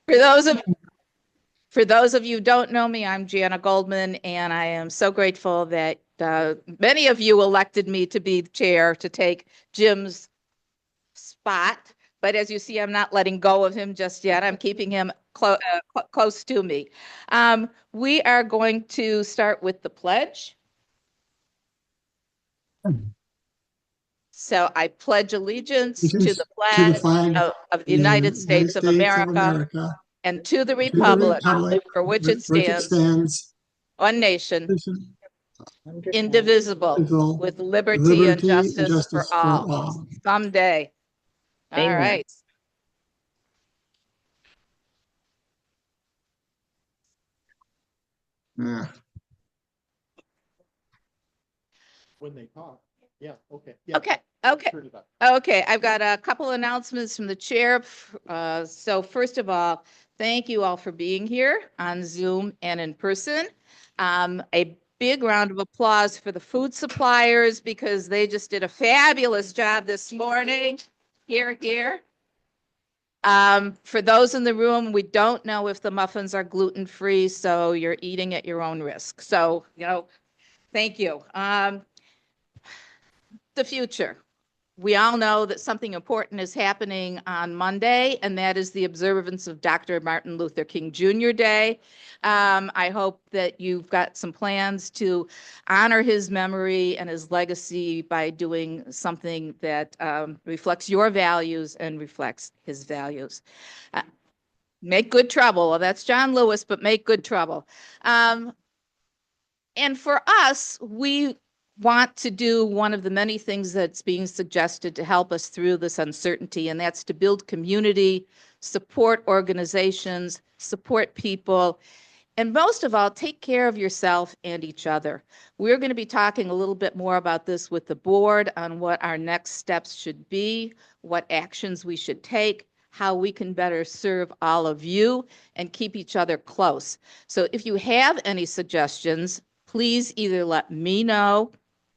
For those of For those of you who don't know me, I'm Jana Goldman, and I am so grateful that many of you elected me to be the chair to take Jim's spot. But as you see, I'm not letting go of him just yet. I'm keeping him close to me. We are going to start with the pledge. So I pledge allegiance to the flag of the United States of America and to the republic for which it stands, one nation, indivisible, with liberty and justice for all. Someday. All Amen. right. Yeah. When they talk. Yeah, okay. Okay, I've got a couple announcements from the chair. So first of all, thank you all for being here on Zoom and in person. A big round of applause for the food suppliers because they just did a fabulous job this morning. Here. For those in the room, we don't know if the muffins are gluten-free, so you're eating at your own risk. So, thank you. The future. We all know that something important is happening on Monday, and that is the observance of Dr. Martin Luther King Jr. Day. I hope that you've got some plans to honor his memory and his legacy by doing something that reflects your values and reflects his values. Make good trouble. Well, that's John Lewis, but make good trouble. And for us, we want to do one of the many things that's being suggested to help us through this uncertainty, and that's to build community, support organizations, support people, and most of all, take care of yourself and each other. We're going to be talking a little bit more about this with the board on what our next steps should be, what actions we should take, how we can better serve all of you and keep each other close. So if you have any suggestions, please either let me know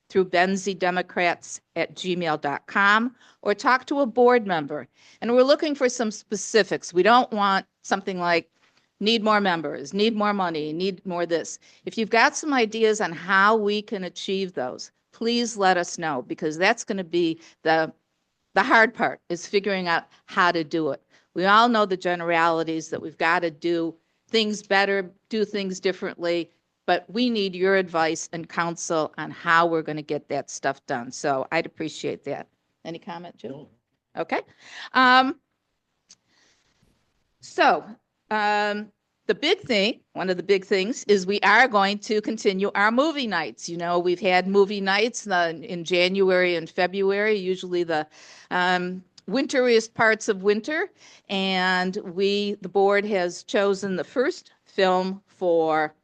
through benzedemocrats@gmail.com or talk to a board member. And we're looking for some specifics. We don't want something like need more members, need more money, need more this. If you've got some ideas on how we can achieve those, please let us know, because that's going to be the hard part, is figuring out how to do it. We all know the generalities, that we've got to do things better, do things differently, but we need your advice and counsel on how we're going to get that stuff done. So I'd appreciate that. Any comment, Jim? No. Okay. The big thing, one of the big things, is we are going to continue our movie nights. We've had movie nights in January and February, usually the winteriest parts of winter. And the board has chosen the first film for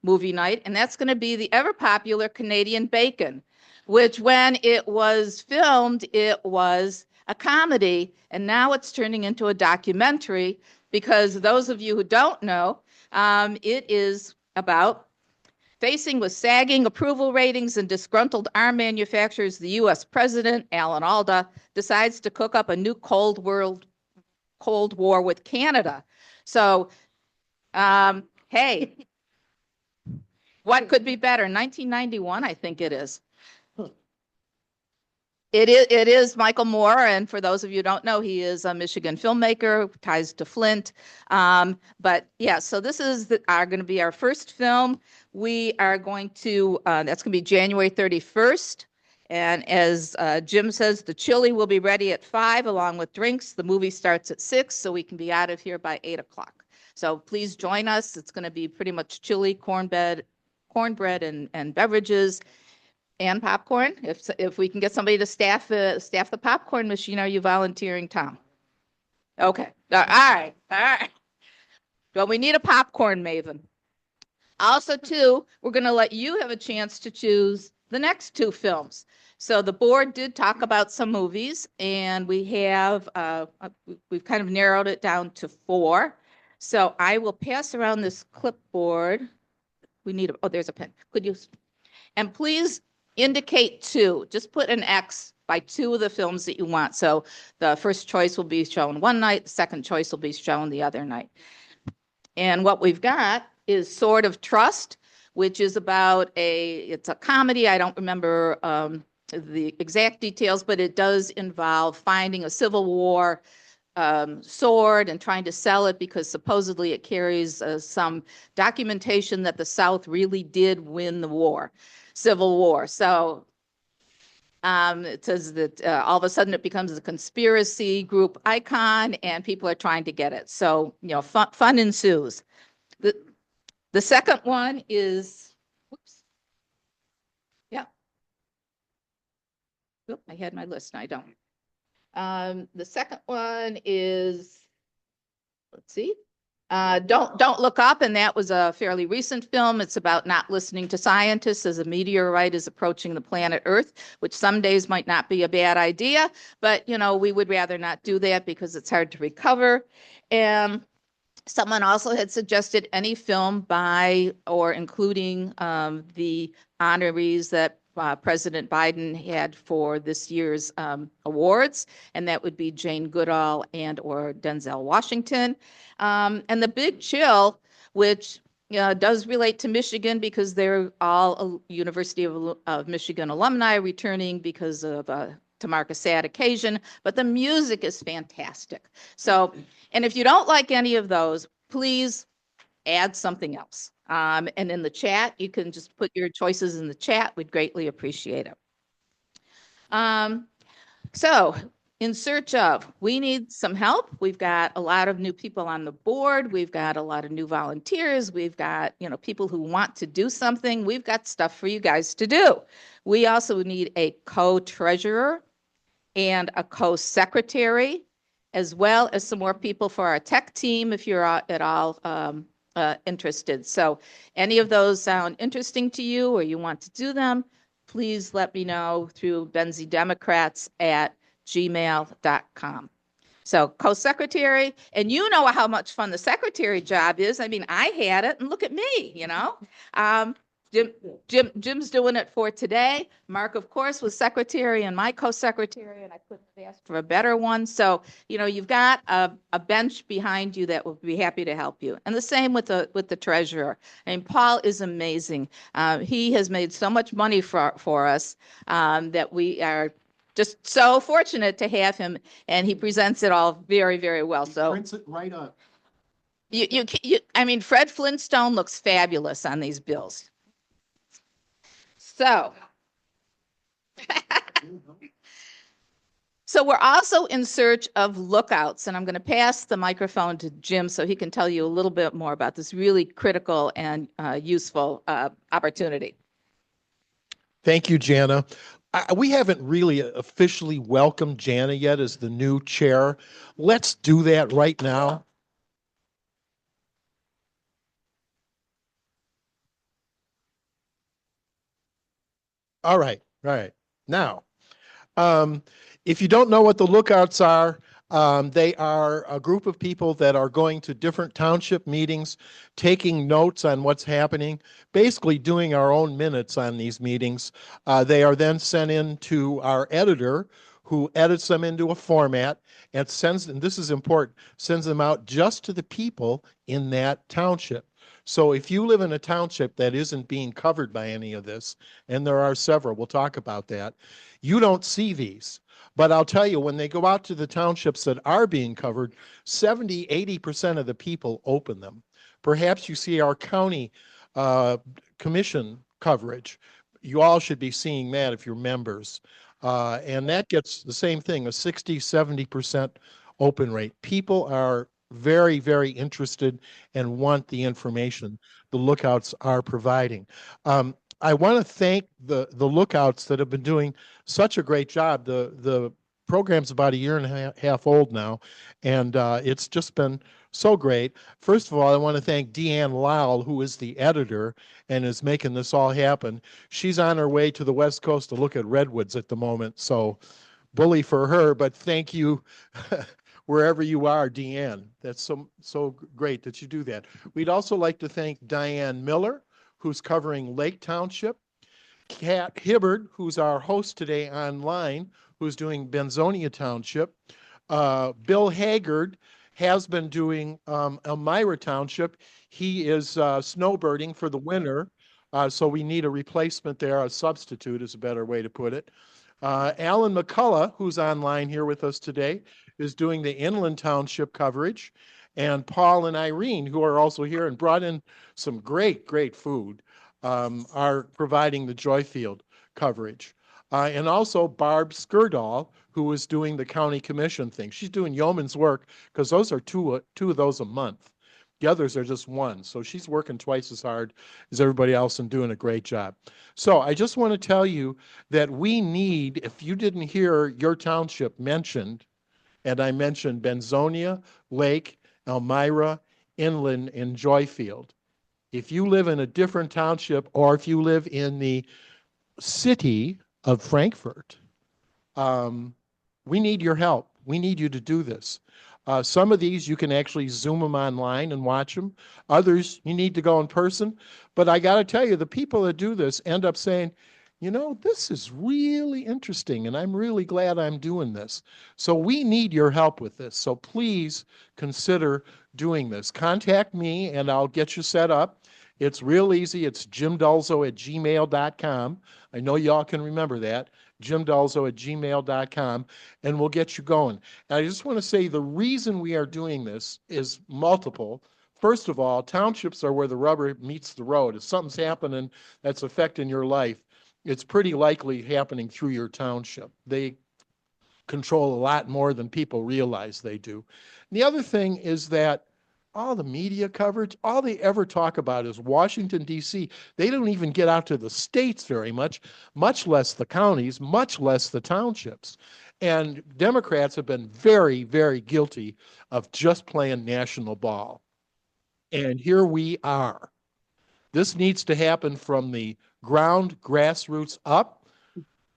movie night, and that's going to be the ever popular Canadian Bacon, which when it was filmed, it was a comedy, and now it's turning into a documentary, because those of you who don't know, it is about facing with sagging approval ratings and disgruntled arm manufacturers. The U.S. President, Alan Alda, decides to cook up a new Cold War with Canada. So, hey, what could be better? 1991, I think it is. It is Michael Moore, and for those of you who don't know, he is a Michigan filmmaker, ties to Flint. But yeah, so this is going to be our first film. We are going to, that's going to be January 31st. And as Jim says, the chili will be ready at 5 along with drinks. The movie starts at 6, so we can be out of here by 8 o'clock. So please join us. It's going to be pretty much chili, cornbread, and beverages. And popcorn. If we can get somebody to staff the popcorn machine, are you volunteering, Tom? Okay. All right. Well, we need a popcorn maven. Also, too, we're going to let you have a chance to choose the next 2 films. So the board did talk about some movies, and we've kind of narrowed it down to 4. So I will pass around this clipboard. There's a pen. And please indicate 2. Just put an X by 2 of the films that you want. So the first choice will be shown one night, the second choice will be shown the other night. And what we've got is Sword of Trust, which is it's a comedy. I don't remember the exact details, but it does involve finding a Civil War sword and trying to sell it because supposedly it carries some documentation that the South really did win the Civil War. So it says that all of a sudden it becomes a conspiracy group icon and people are trying to get it. So, fun ensues. The second one is, whoops. Yeah. Oop, I had my list, I don't. The second one is, let's see, Don't Look Up, and that was a fairly recent film. It's about not listening to scientists as a meteorite is approaching the planet Earth, which some days might not be a bad idea, but we would rather not do that because it's hard to recover. And someone also had suggested any film by or including the honorees that President Biden had for this year's awards, and that would be Jane Goodall and or Denzel Washington. And The Big Chill, which does relate to Michigan because they're all University of Michigan alumni returning because of to mark a sad occasion, but the music is fantastic. So, and if you don't like any of those, please add something else. And in the chat, you can just put your choices in the chat. We'd greatly appreciate it. So in search of, we need some help. We've got a lot of new people on the board. We've got a lot of new volunteers. We've got, people who want to do something. We've got stuff for you guys to do. We also need a co-treasurer and a co-secretary, as well as some more people for our tech team if you're at all interested. So any of those sound interesting to you or you want to do them, please let me know through benziedemocrats@gmail.com. So co-secretary, and you know how much fun the secretary job is. I mean, I had it and look at me, Jim's doing it for today. Mark, of course, was secretary and my co-secretary, and I couldn't have asked for a better one. So, you've got a bench behind you that will be happy to help you. And the same with the treasurer. I mean, Paul is amazing. He has made so much money for us that we are just so fortunate to have him, and he presents it all very, very well. So Prints it right up. I mean, Fred Flintstone looks fabulous on these bills. So, so we're also in search of lookouts, and I'm going to pass the microphone to Jim so he can tell you a little bit more about this really critical and useful opportunity. Thank you, Jana. We haven't really officially welcomed Jana yet as the new chair. Let's do that right now. All right. Now, if you don't know what the lookouts are, they are a group of people that are going to different township meetings, taking notes on what's happening, basically doing our own minutes on these meetings. They are then sent in to our editor, who edits them into a format and sends them, this is important, sends them out just to the people in that township. So if you live in a township that isn't being covered by any of this, and there are several, we'll talk about that, you don't see these. But I'll tell you, when they go out to the townships that are being covered, 70, 80% of the people open them. Perhaps you see our county commission coverage. You all should be seeing that if you're members. And that gets the same thing, a 60, 70% open rate. People are very, very interested and want the information the lookouts are providing. I want to thank the lookouts that have been doing such a great job. The program's about a year and a half old now, and it's just been so great. First of all, I want to thank Deanne Lowell, who is the editor and is making this all happen. She's on her way to the West Coast to look at redwoods at the moment, so bully for her, but thank you wherever you are, Deanne. That's so great that you do that. We'd also like to thank Diane Miller, who's covering Lake Township, Kat Hibbard, who's our host today online, who's doing Benzonia Township. Bill Haggard has been doing Elmira Township. He is snowbirding for the winter, so we need a replacement there. A substitute is a better way to put it. Alan McCullough, who's online here with us today, is doing the Inland Township coverage. And Paul and Irene, who are also here and brought in some great, great food, are providing the Joyfield coverage. And also Barb Skirdahl, who is doing the county commission thing. She's doing yeoman's work because those are two of those a month. The others are just one. So she's working twice as hard as everybody else and doing a great job. So I just want to tell you that we need, if you didn't hear your township mentioned, and I mentioned Benzonia, Lake, Elmira, Inland, and Joyfield. If you live in a different township or if you live in the city of Frankfort, we need your help. We need you to do this. Some of these you can actually Zoom them online and watch them. Others you need to go in person. But I got to tell you, the people that do this end up saying, you know, this is really interesting and I'm really glad I'm doing this. So we need your help with this. So please consider doing this. Contact me and I'll get you set up. It's real easy. It's jimdulzo@gmail.com. I know y'all can remember that. jimdulzo@gmail.com, and we'll get you going. And I just want to say the reason we are doing this is multiple. First of all, townships are where the rubber meets the road. If something's happening that's affecting your life, it's pretty likely happening through your township. They control a lot more than people realize they do. And the other thing is that all the media coverage, all they ever talk about is Washington, D.C. They don't even get out to the states very much, much less the counties, much less the townships. And Democrats have been very, very guilty of just playing national ball. And here we are. This needs to happen from the ground, grassroots up.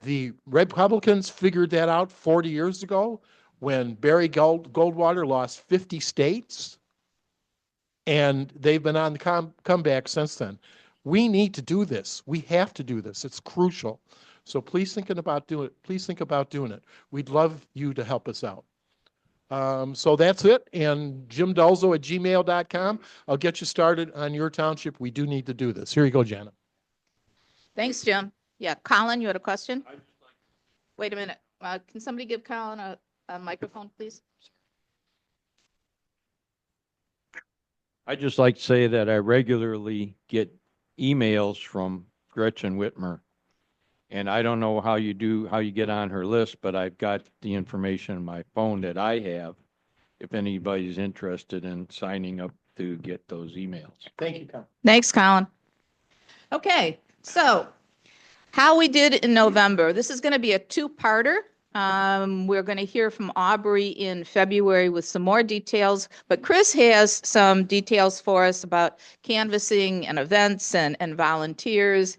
The Republicans figured that out 40 years ago when Barry Goldwater lost 50 states. And they've been on the comeback since then. We need to do this. We have to do this. It's crucial. So please think about doing it. Please think about doing it. We'd love you to help us out. So that's it. And jimdulzo@gmail.com. I'll get you started on your township. We do need to do this. Here you go, Janet. Thanks, Jim. Yeah, Colin, you had a question? Wait a minute. Can somebody give Colin a microphone, please? I'd just like to say that I regularly get emails from Gretchen Whitmer. And I don't know how you get on her list, but I've got the information on my phone that I have, if anybody's interested in signing up to get those emails. Thank you, Colin. Thanks, Colin. Okay, so how we did in November. This is going to be a two-parter. We're going to hear from Aubrey in February with some more details, but Chris has some details for us about canvassing and events and volunteers.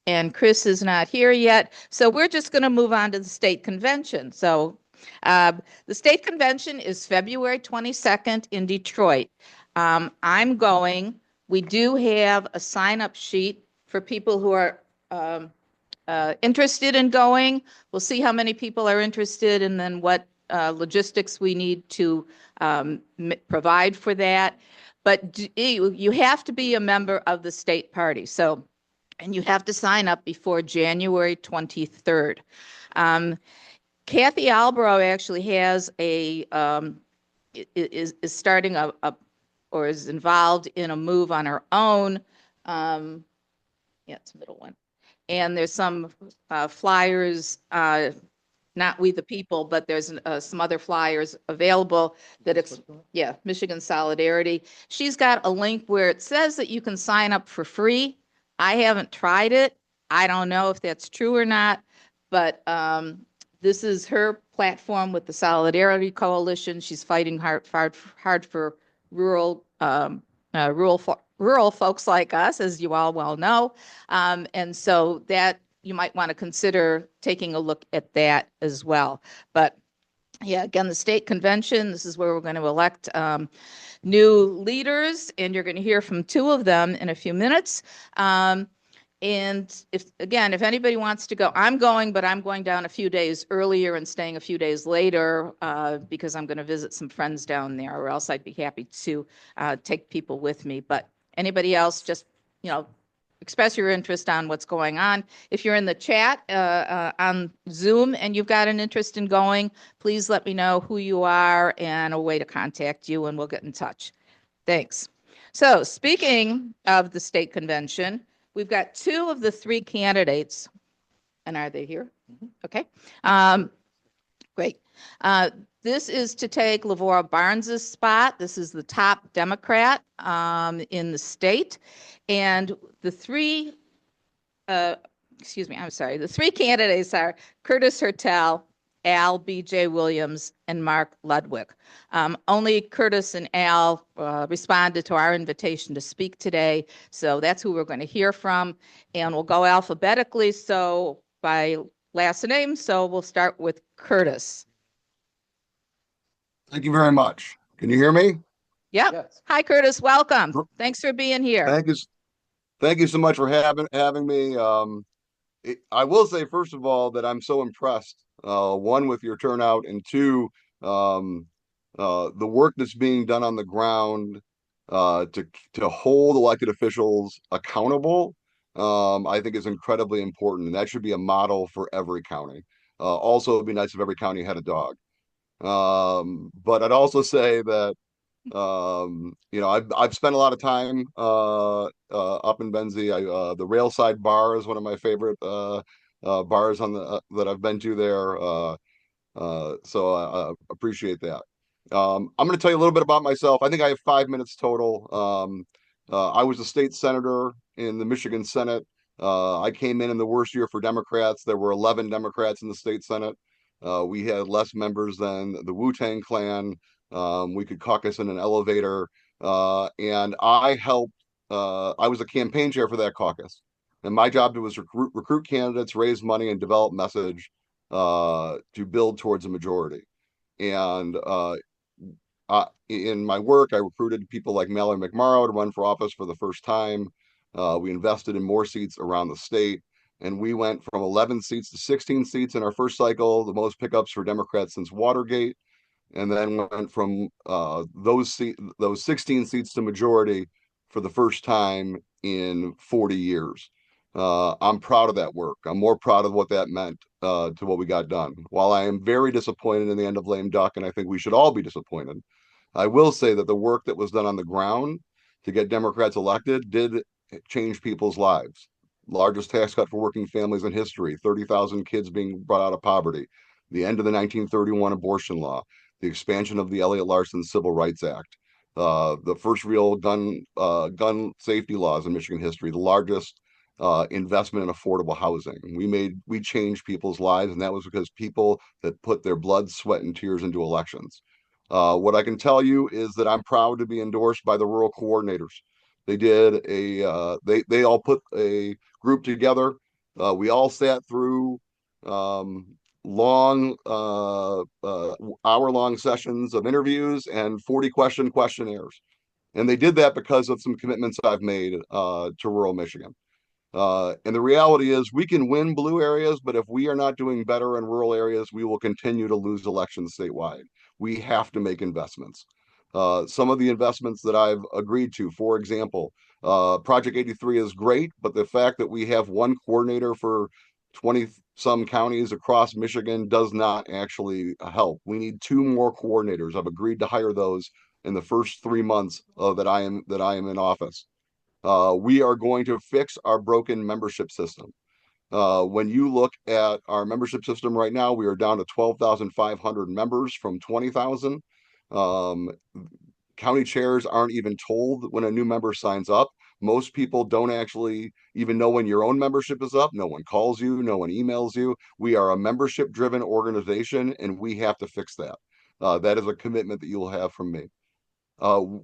And Chris is not here yet, so we're just going to move on to the state convention. So the state convention is February 22nd in Detroit. I'm going. We do have a sign-up sheet for people who are interested in going. We'll see how many people are interested and then what logistics we need to provide for that. But you have to be a member of the state party. So, and you have to sign up before January 23rd. Kathy Albro actually has is starting or is involved in a move on her own. Yeah, it's the middle one. And there's some flyers, not We the People, but there's some other flyers available that Michigan Solidarity. She's got a link where it says that you can sign up for free. I haven't tried it. I don't know if that's true or not, but this is her platform with the Solidarity Coalition. She's fighting hard for rural folks like us, as you all well know. And so that you might want to consider taking a look at that as well. But yeah, again, the state convention, this is where we're going to elect new leaders, and you're going to hear from two of them in a few minutes. And And if anybody wants to go, I'm going, but I'm going down a few days earlier and staying a few days later because I'm going to visit some friends down there, or else I'd be happy to take people with me. But anybody else, just, express your interest on what's going on. If you're in the chat on Zoom and you've got an interest in going, please let me know who you are and a way to contact you, and we'll get in touch. Thanks. So speaking of the state convention, we've got 2 of the 3 candidates. And are they here? Okay. Great. This is to take Lavora Barnes's spot. This is the top Democrat in the state. And the 3, the 3 candidates are Curtis Hertel, Al B.J. Williams, and Mark Ludwig. Only Curtis and Al responded to our invitation to speak today, so that's who we're going to hear from. And we'll go alphabetically, so by last name, so we'll start with Curtis. Thank you very much. Can you hear me? Yep. Yes. Hi, Curtis. Welcome. Thanks for being here. Thank you. Thank you so much for having me. I will say, first of all, that I'm so impressed. One, with your turnout, and two, the work that's being done on the ground to hold elected officials accountable. I think is incredibly important, and that should be a model for every county. Also, it'd be nice if every county had a dog. But I'd also say that I've spent a lot of time up in Benzie. The Railside Bar is one of my favorite bars on the that I've been to there. So I appreciate that. I'm going to tell you a little bit about myself. I think I have 5 minutes total. I was a state senator in the Michigan Senate. I came in the worst year for Democrats. There were 11 Democrats in the state Senate. We had less members than the Wu-Tang Clan. We could caucus in an elevator. And I helped, I was a campaign chair for that caucus. And my job was recruit candidates, raise money, and develop message to build towards a majority. And in my work, I recruited people like Mallory McMorrow to run for office for the first time. We invested in more seats around the state. And we went from 11 seats to 16 seats in our first cycle, the most pickups for Democrats since Watergate, and then went from those 16 seats to majority for the first time in 40 years. I'm proud of that work. I'm more proud of what that meant to what we got done. While I am very disappointed in the end of lame duck, and I think we should all be disappointed, I will say that the work that was done on the ground to get Democrats elected did change people's lives. Largest tax cut for working families in history, 30,000 kids being brought out of poverty, the end of the 1931 abortion law, the expansion of the Elliott Larson Civil Rights Act, the first real gun safety laws in Michigan history, the largest investment in affordable housing. We changed people's lives, and that was because people that put their blood, sweat, and tears into elections. What I can tell you is that I'm proud to be endorsed by the rural coordinators. They did they all put a group together. We all sat through long hour-long sessions of interviews and 40 questionnaires. And they did that because of some commitments I've made to rural Michigan. And the reality is we can win blue areas, but if we are not doing better in rural areas, we will continue to lose elections statewide. We have to make investments. Some of the investments that I've agreed to, for example, Project 83 is great, but the fact that we have one coordinator for 20 some counties across Michigan does not actually help. We need 2 more coordinators. I've agreed to hire those in the first 3 months that I am in office. We are going to fix our broken membership system. When you look at our membership system right now, we are down to 12,500 members from 20,000. County chairs aren't even told when a new member signs up. Most people don't actually even know when your own membership is up. No one calls you, no one emails you. We are a membership driven organization, and we have to fix that. That is a commitment that you will have from me.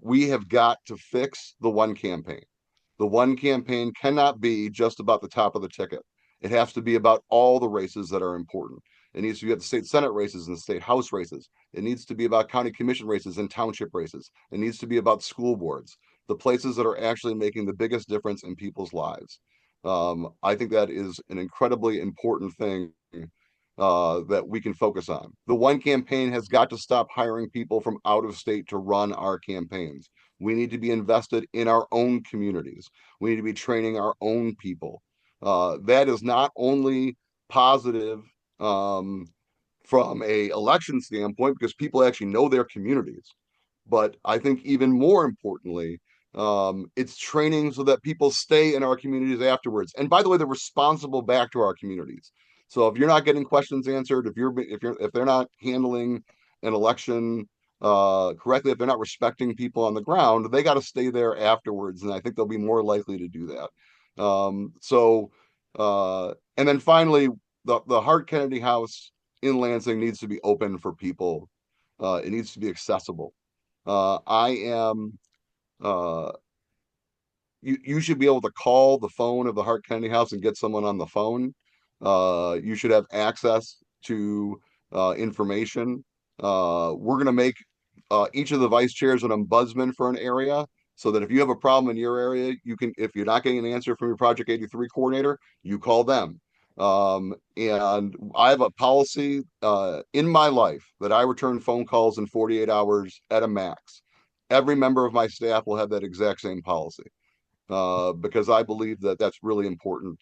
We have got to fix the one campaign. The one campaign cannot be just about the top of the ticket. It has to be about all the races that are important. It needs to be about the state Senate races and the state House races. It needs to be about county commission races and township races. It needs to be about school boards, the places that are actually making the biggest difference in people's lives. I think that is an incredibly important thing that we can focus on. The One campaign has got to stop hiring people from out of state to run our campaigns. We need to be invested in our own communities. We need to be training our own people. That is not only positive um, from a election standpoint because people actually know their communities, but I think even more importantly, it's training so that people stay in our communities afterwards. And by the way, they're responsible back to our communities. So if you're not getting questions answered, if they're not handling an election correctly, if they're not respecting people on the ground, they got to stay there afterwards, and I think they'll be more likely to do that. And then finally, the Hart Kennedy House in Lansing needs to be open for people. It needs to be accessible. I am uh, you should be able to call the phone of the Hart Kennedy House and get someone on the phone. You should have access to information. We're going to make each of the vice chairs an ombudsman for an area so that if you have a problem in your area, you can, if you're not getting an answer from your Project 83 coordinator, you call them. And I have a policy in my life that I return phone calls in 48 hours at a max. Every member of my staff will have that exact same policy because I believe that that's really important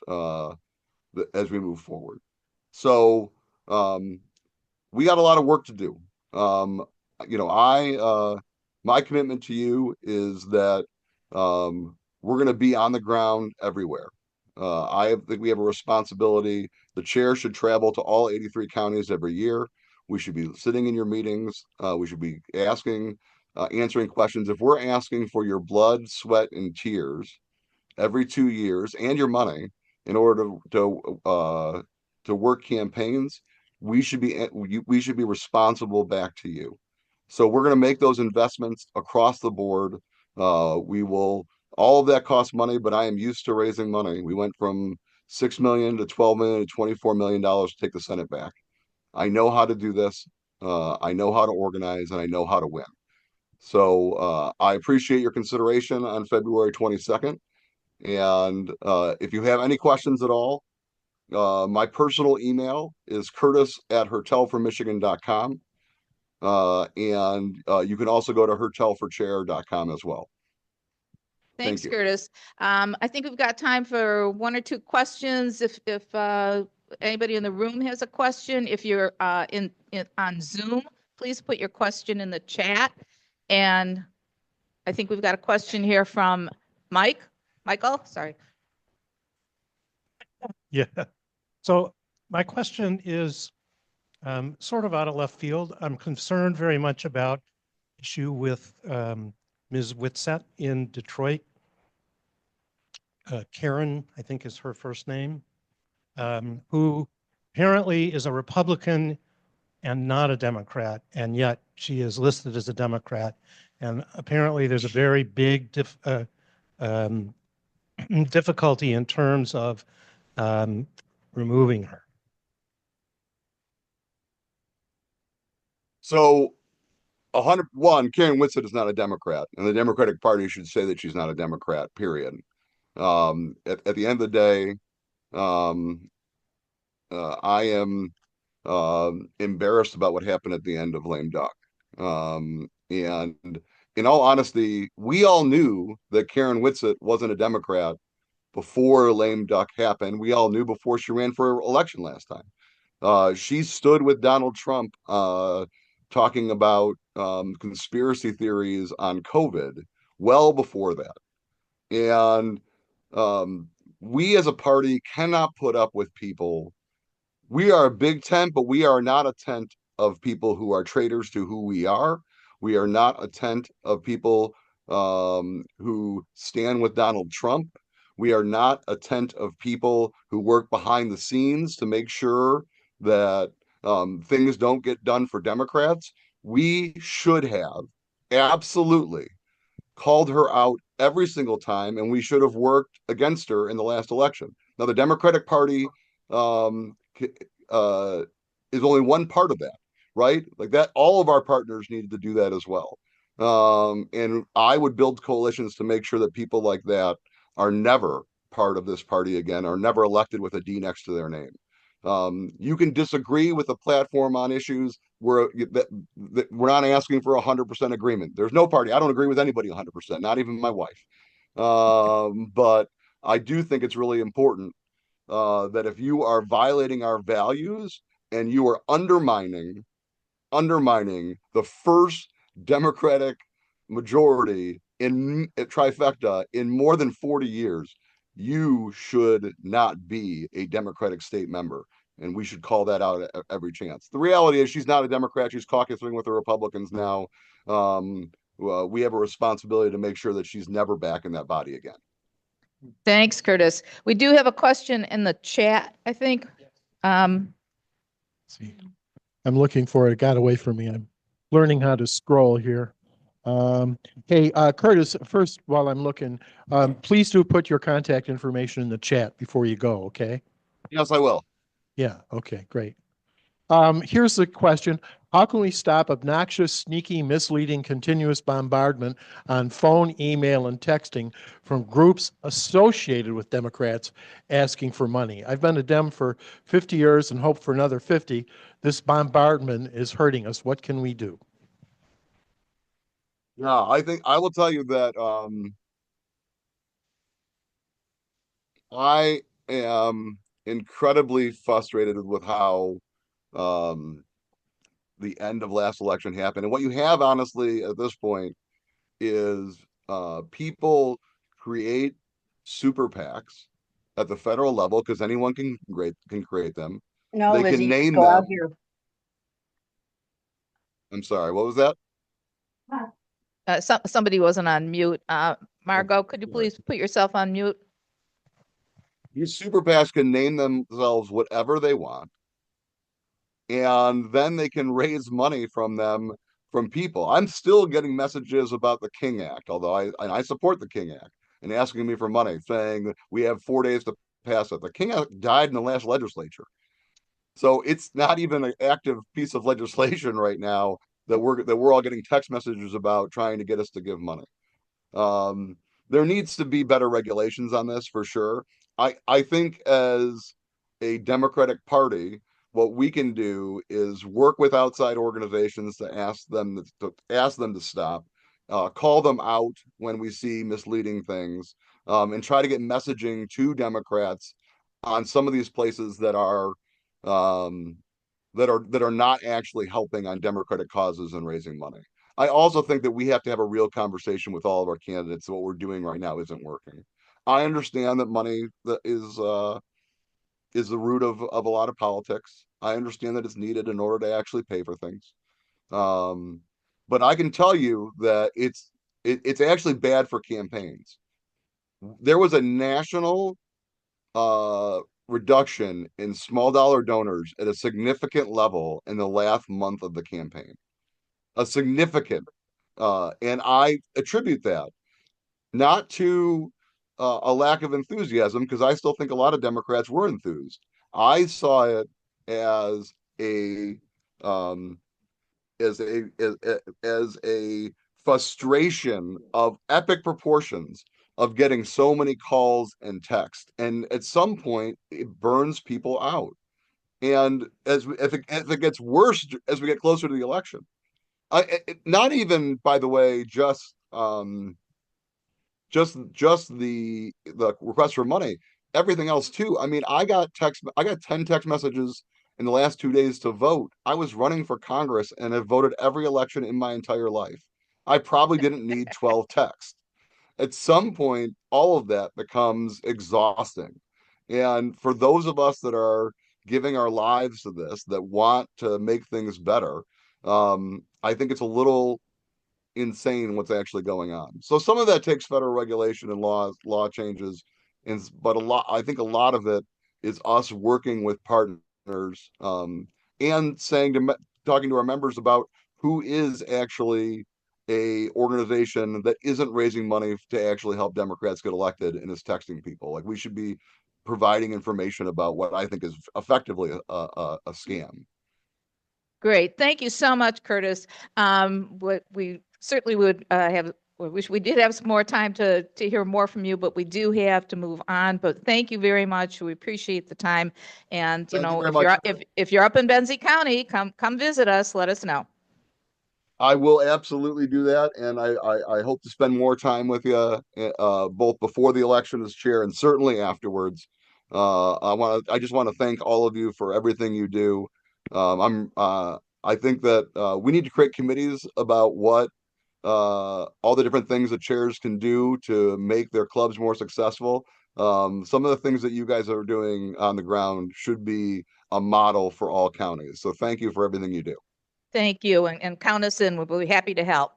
as we move forward. So um, we got a lot of work to do. Um, my commitment to you is that we're going to be on the ground everywhere. I think we have a responsibility. The chair should travel to all 83 counties every year. We should be sitting in your meetings. We should be answering questions. If we're asking for your blood, sweat, and tears every 2 years and your money in order to work campaigns, we should be responsible back to you. So we're going to make those investments across the board. We will all of that costs money, but I am used to raising money. We went from 6 million to 12 million to 24 million dollars to take the Senate back. I know how to do this. I know how to organize and I know how to win. So I appreciate your consideration on February 22nd. And if you have any questions at all, my personal email is curtis@hertelformichigan.com. And you can also go to hertelforchair.com as well. Thanks, you. Curtis. I think we've got time for one or two questions. If anybody in the room has a question, if you're on Zoom, please put your question in the chat. And I think we've got a question here from Michael, sorry. Yeah. So my question is sort of out of left field. I'm concerned very much about issue with Ms. Whitsett in Detroit. Karen, I think is her first name, who apparently is a Republican and not a Democrat, and yet she is listed as a Democrat. And apparently there's a very big difficulty in terms of removing her. So 101, Karen Whitsett is not a Democrat, and the Democratic Party should say that she's not a Democrat, period. At the end of the day, I am embarrassed about what happened at the end of Lame Duck. And in all honesty, we all knew that Karen Whitsett wasn't a Democrat before Lame Duck happened. We all knew before she ran for election last time. She stood with Donald Trump talking about conspiracy theories on COVID well before that. And we as a party cannot put up with people. We are a big tent, but we are not a tent of people who are traitors to who we are. We are not a tent of people who stand with Donald Trump. We are not a tent of people who work behind the scenes to make sure that things don't get done for Democrats. We should have absolutely called her out every single time, and we should have worked against her in the last election. Now, the Democratic Party uh, is only one part of that, right? Like that, all of our partners needed to do that as well. And I would build coalitions to make sure that people like that are never part of this party again, are never elected with a D next to their name. You can disagree with the platform on issues where we're not asking for 100% agreement. There's no party. I don't agree with anybody 100%, not even my wife. But I do think it's really important that if you are violating our values and you are undermining the first Democratic majority in trifecta in more than 40 years, you should not be a Democratic state member. And we should call that out at every chance. The reality is she's not a Democrat. She's caucusing with the Republicans now. We have a responsibility to make sure that she's never back in that body again. Thanks, Curtis. We do have a question in the chat, I think. See, I'm looking for it. It got away from me. I'm learning how to scroll here. Hey, Curtis, first, while I'm looking, please do put your contact information in the chat before you go, okay? Yes, I will. Yeah, okay, great. Here's the question. How can we stop obnoxious, sneaky, misleading, continuous bombardment on phone, email, and texting from groups associated with Democrats asking for money? I've been a Dem for 50 years and hope for another 50. This bombardment is hurting us. What can we do? Yeah, I think I will tell you that I am incredibly frustrated with how um, the end of last election happened. And what you have, honestly, at this point is people create super PACs at the federal level because anyone can create them. No, They Lizzie, can name go out them. here. I'm sorry, what was that? Somebody wasn't on mute. Margot, could you please put yourself on mute? These super PACs can name themselves whatever they want, and then they can raise money from them from people. I'm still getting messages about the King Act, although I support the King Act, and asking me for money, saying we have 4 days to pass it. The King Act died in the last legislature, so it's not even an active piece of legislation right now that we're all getting text messages about trying to get us to give money. Um, there needs to be better regulations on this for sure. I think as a Democratic Party, what we can do is work with outside organizations to ask them to stop, call them out when we see misleading things, and try to get messaging to Democrats on some of these places um, that are not actually helping on Democratic causes and raising money. I also think that we have to have a real conversation with all of our candidates. What we're doing right now isn't working. I understand that money is the root of a lot of politics. I understand that it's needed in order to actually pay for things. Um, but I can tell you that it's actually bad for campaigns. There was a national reduction in small dollar donors at a significant level in the last month of the campaign. A significant, and I attribute that not to a lack of enthusiasm, because I still think a lot of Democrats were enthused. I saw it as a um, as a frustration of epic proportions of getting so many calls and texts, and at some point it burns people out. And if it gets worse as we get closer to the election, not even, by the way, just the request for money, everything else too. I mean, I got 10 text messages in the last 2 days to vote. I was running for Congress and have voted every election in my entire life. I probably didn't need 12 texts. At some point, all of that becomes exhausting. And for those of us that are giving our lives to this, that want to make things better, I think it's a little insane what's actually going on. So some of that takes federal regulation and law changes, but I think a lot of it is us working with partners, and talking to our members about who is actually a organization that isn't raising money to actually help Democrats get elected and is texting people. Like, we should be providing information about what I think is effectively a scam. Great. Thank you so much, Curtis. What we certainly would have we wish we did have some more time to hear more from you, but we do have to move on. But thank you very much. We appreciate the time. And, you Thank you know, very if you're, much. if you're up in Benzie County, come visit us. Let us know. I will absolutely do that, and I hope to spend more time with you, both before the election as chair and certainly afterwards. I just want to thank all of you for everything you do. I think that we need to create committees about what all the different things that chairs can do to make their clubs more successful. Some of the things that you guys are doing on the ground should be a model for all counties. So thank you for everything you do. Thank you, and count us in. We'll be happy to help.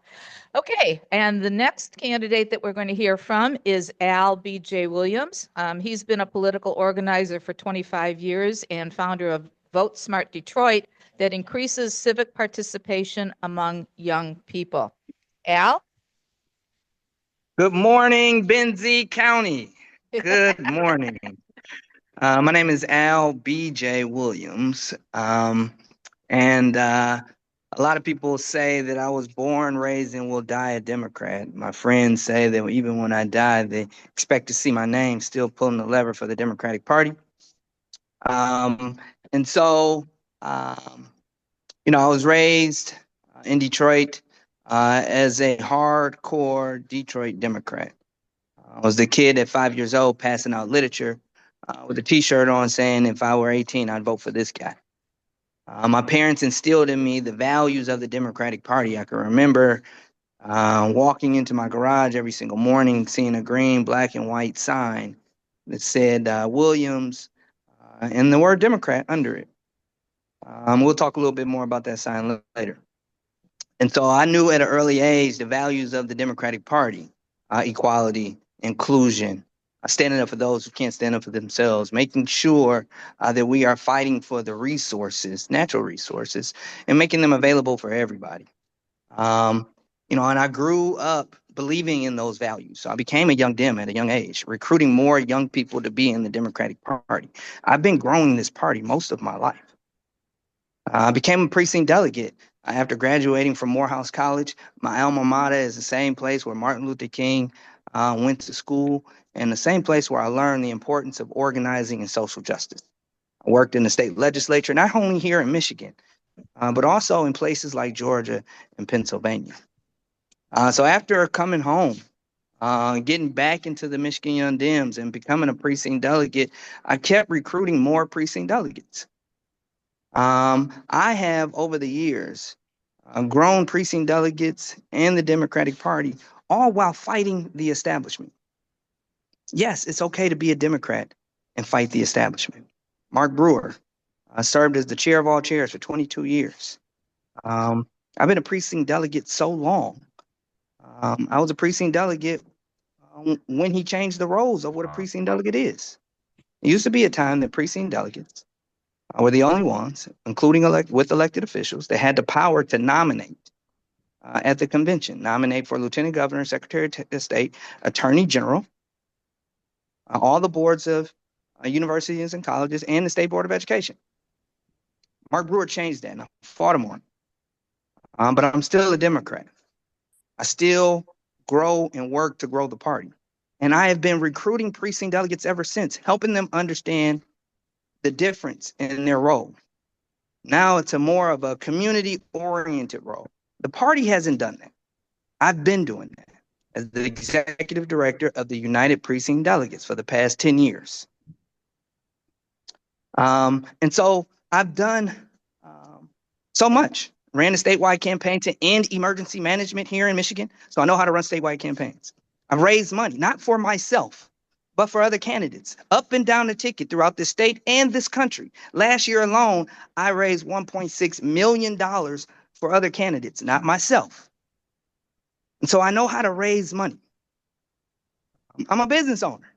Okay, and the next candidate that we're going to hear from is Al B.J. Williams. He's been a political organizer for 25 years and founder of Vote Smart Detroit that increases civic participation among young people. Al? Good morning, Benzie County. Good morning. My name is Al B.J. Williams. And a lot of people say that I was born, raised, and will die a Democrat. My friends say that even when I die, they expect to see my name still pulling the lever for the Democratic Party. And so, I was raised in Detroit as a hardcore Detroit Democrat. I was the kid at 5 years old passing out literature with a T-shirt on saying if I were 18, I'd vote for this guy. My parents instilled in me the values of the Democratic Party. I can remember walking into my garage every single morning, seeing a green, black, and white sign that said Williams and the word Democrat under it. We'll talk a little bit more about that sign later. And so I knew at an early age the values of the Democratic Party, equality, inclusion, standing up for those who can't stand up for themselves, making sure that we are fighting for the resources, natural resources, and making them available for everybody. And I grew up believing in those values. So I became a young Dem at a young age, recruiting more young people to be in the Democratic Party. I've been growing this party most of my life. I became a precinct delegate after graduating from Morehouse College. My alma mater is the same place where Martin Luther King went to school, and the same place where I learned the importance of organizing and social justice. I worked in the state legislature, not only here in Michigan, but also in places like Georgia and Pennsylvania. So after coming home, getting back into the Michigan Young Dems and becoming a precinct delegate, I kept recruiting more precinct delegates. I have, over the years, grown precinct delegates and the Democratic Party, all while fighting the establishment. Yes, it's okay to be a Democrat and fight the establishment. Mark Brewer served as the chair of all chairs for 22 years. I've been a precinct delegate so long. I was a precinct delegate when he changed the roles of what a precinct delegate is. It used to be a time that precinct delegates were the only ones, including with elected officials, that had the power to nominate at the convention, nominate for lieutenant governor, secretary of state, attorney general, all the boards of universities and colleges, and the state board of education. Mark Brewer changed that, and I fought him on it. But I'm still a Democrat. I still grow and work to grow the party. And I have been recruiting precinct delegates ever since, helping them understand the difference in their role. Now it's a more of a community-oriented role. The party hasn't done that. I've been doing that as the executive director of the United Precinct Delegates for the past 10 years. And so I've done so much. Ran a statewide campaign to end emergency management here in Michigan, so I know how to run statewide campaigns. I've raised money, not for myself, but for other candidates, up and down the ticket throughout this state and this country. Last year alone, I raised $1.6 million for other candidates, not myself. And so I know how to raise money. I'm a business owner.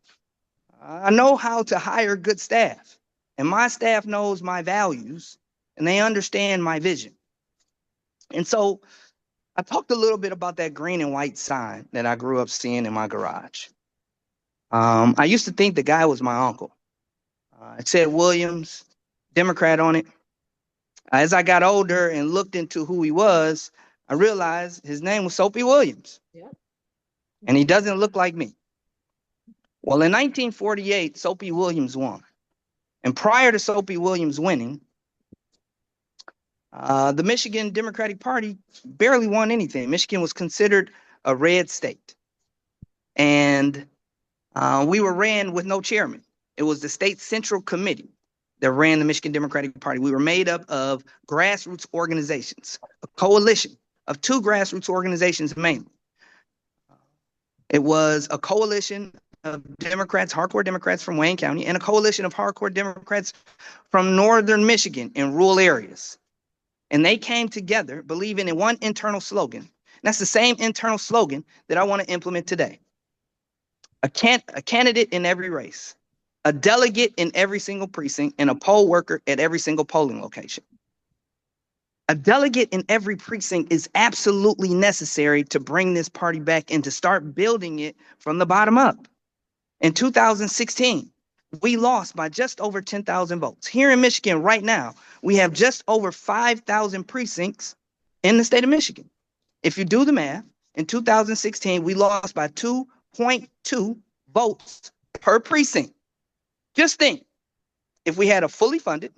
I know how to hire good staff, and my staff knows my values, and they understand my vision. And so I talked a little bit about that green and white sign that I grew up seeing in my garage. I used to think the guy was my uncle. It said Williams, Democrat on it. As I got older and looked into who he was, I realized his name was Soapy Williams. Yeah. and he doesn't look like me. Well, in 1948, Soapy Williams won. And prior to Soapy Williams winning, the Michigan Democratic Party barely won anything. Michigan was considered a red state. And we were ran with no chairman. It was the state central committee that ran the Michigan Democratic Party. We were made up of grassroots organizations, a coalition of two grassroots organizations mainly. It was a coalition of Democrats, hardcore Democrats from Wayne County, and a coalition of hardcore Democrats from northern Michigan in rural areas. And they came together believing in one internal slogan. And that's the same internal slogan that I want to implement today. A candidate in every race, a delegate in every single precinct, and a poll worker at every single polling location. A delegate in every precinct is absolutely necessary to bring this party back and to start building it from the bottom up. In 2016, we lost by just over 10,000 votes. Here in Michigan right now, we have just over 5,000 precincts in the state of Michigan. If you do the math, in 2016, we lost by 2.2 votes per precinct. Just think, if we had a fully funded,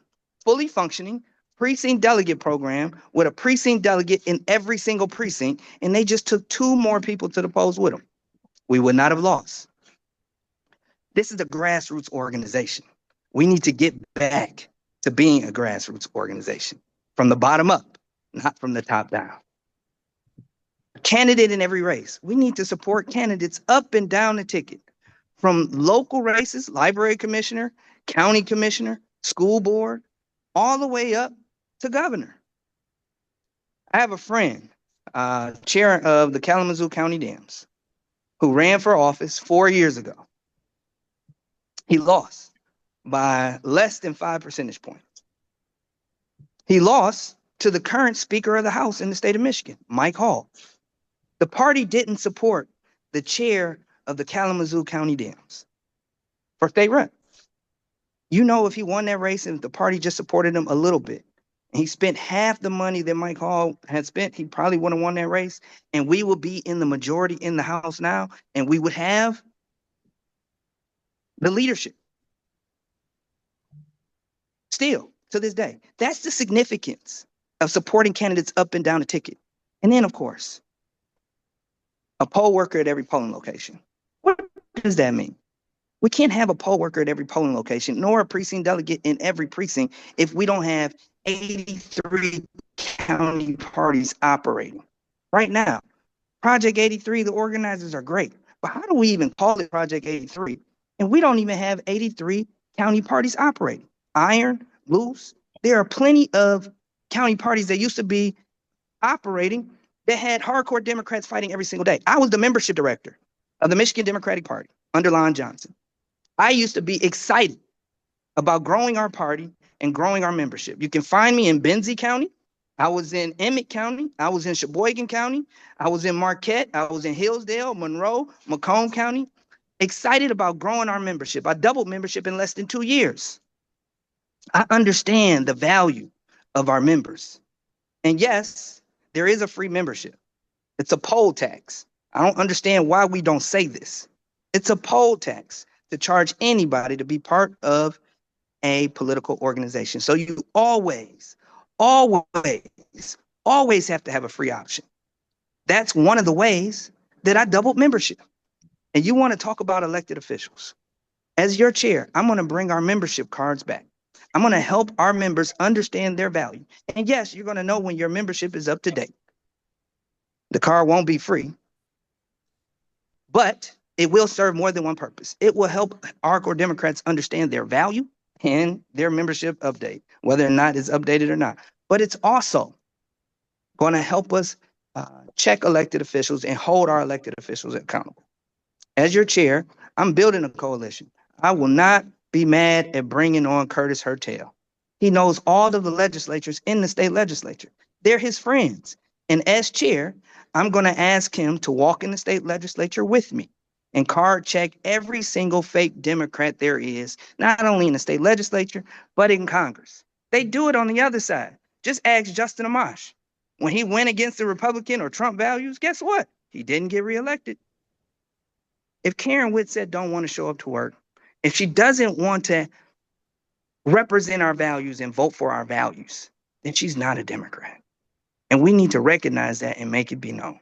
fully functioning precinct delegate program with a precinct delegate in every single precinct, and they just took 2 more people to the polls with them, we would not have lost. This is a grassroots organization. We need to get back to being a grassroots organization from the bottom up, not from the top down. A candidate in every race. We need to support candidates up and down the ticket, from local races, library commissioner, county commissioner, school board, all the way up to governor. I have a friend, chair of the Kalamazoo County Dems, who ran for office 4 years ago. He lost by less than 5 percentage points. He lost to the current Speaker of the House in the state of Michigan, Mike Hall. The party didn't support the chair of the Kalamazoo County Dems for state rep. You know, if he won that race and the party just supported him a little bit, and he spent half the money that Mike Hall had spent, he probably would have won that race, and we would be in the majority in the House now, and we would have the leadership. Still, to this day, that's the significance of supporting candidates up and down the ticket. And then, of course, a poll worker at every polling location. What does that mean? We can't have a poll worker at every polling location, nor a precinct delegate in every precinct if we don't have 83 county parties operating. Right now, Project 83, the organizers are great, but how do we even call it Project 83? And we don't even have 83 county parties operating. Iron, Loose, there are plenty of county parties that used to be operating that had hardcore Democrats fighting every single day. I was the membership director of the Michigan Democratic Party under Lon Johnson. I used to be excited about growing our party and growing our membership. You can find me in Benzie County. I was in Emmett County. I was in Sheboygan County. I was in Marquette. I was in Hillsdale, Monroe, Macomb County. Excited about growing our membership. I doubled membership in less than 2 years. I understand the value of our members. And yes, there is a free membership. It's a poll tax. I don't understand why we don't say this. It's a poll tax to charge anybody to be part of a political organization. So you always have to have a free option. That's one of the ways that I doubled membership. And you want to talk about elected officials. As your chair, I'm going to bring our membership cards back. I'm going to help our members understand their value. And yes, you're going to know when your membership is up to date. The card won't be free, but it will serve more than one purpose. It will help hardcore Democrats understand their value and their membership update, whether or not it's updated or not. But it's also going to help us check elected officials and hold our elected officials accountable. As your chair, I'm building a coalition. I will not be mad at bringing on Curtis Hertel. He knows all of the legislatures in the state legislature. They're his friends. And as chair, I'm going to ask him to walk in the state legislature with me and card check every single fake Democrat there is, not only in the state legislature, but in Congress. They do it on the other side. Just ask Justin Amash. When he went against the Republican or Trump values, guess what? He didn't get reelected. If Karen Whitsett don't want to show up to work, if she doesn't want to represent our values and vote for our values, then she's not a Democrat. And we need to recognize that and make it be known.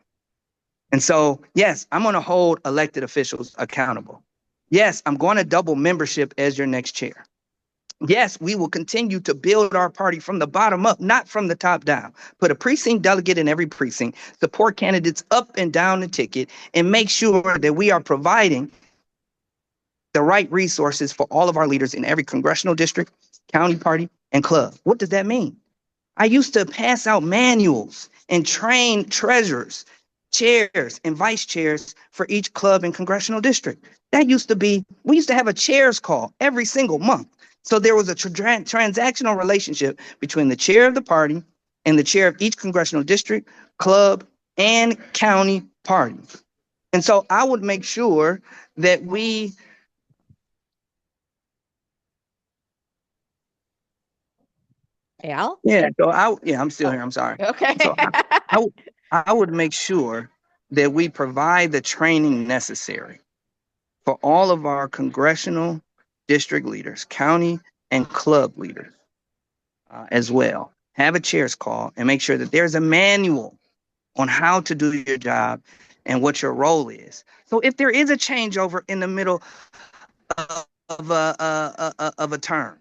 And so, yes, I'm going to hold elected officials accountable. Yes, I'm going to double membership as your next chair. Yes, we will continue to build our party from the bottom up, not from the top down. Put a precinct delegate in every precinct, support candidates up and down the ticket, and make sure that we are providing the right resources for all of our leaders in every congressional district, county party, and club. What does that mean? I used to pass out manuals and train treasurers, chairs, and vice chairs for each club and congressional district. That used to be, we used to have a chairs call every single month. So there was a transactional relationship between the chair of the party and the chair of each congressional district, club, and county party. And so I would make sure that we Al? I'm still here. I'm sorry. Okay. So I would make sure that we provide the training necessary for all of our congressional district leaders, county and club leaders as well. Have a chairs call and make sure that there's a manual on how to do your job and what your role is. So if there is a changeover in the middle of a term,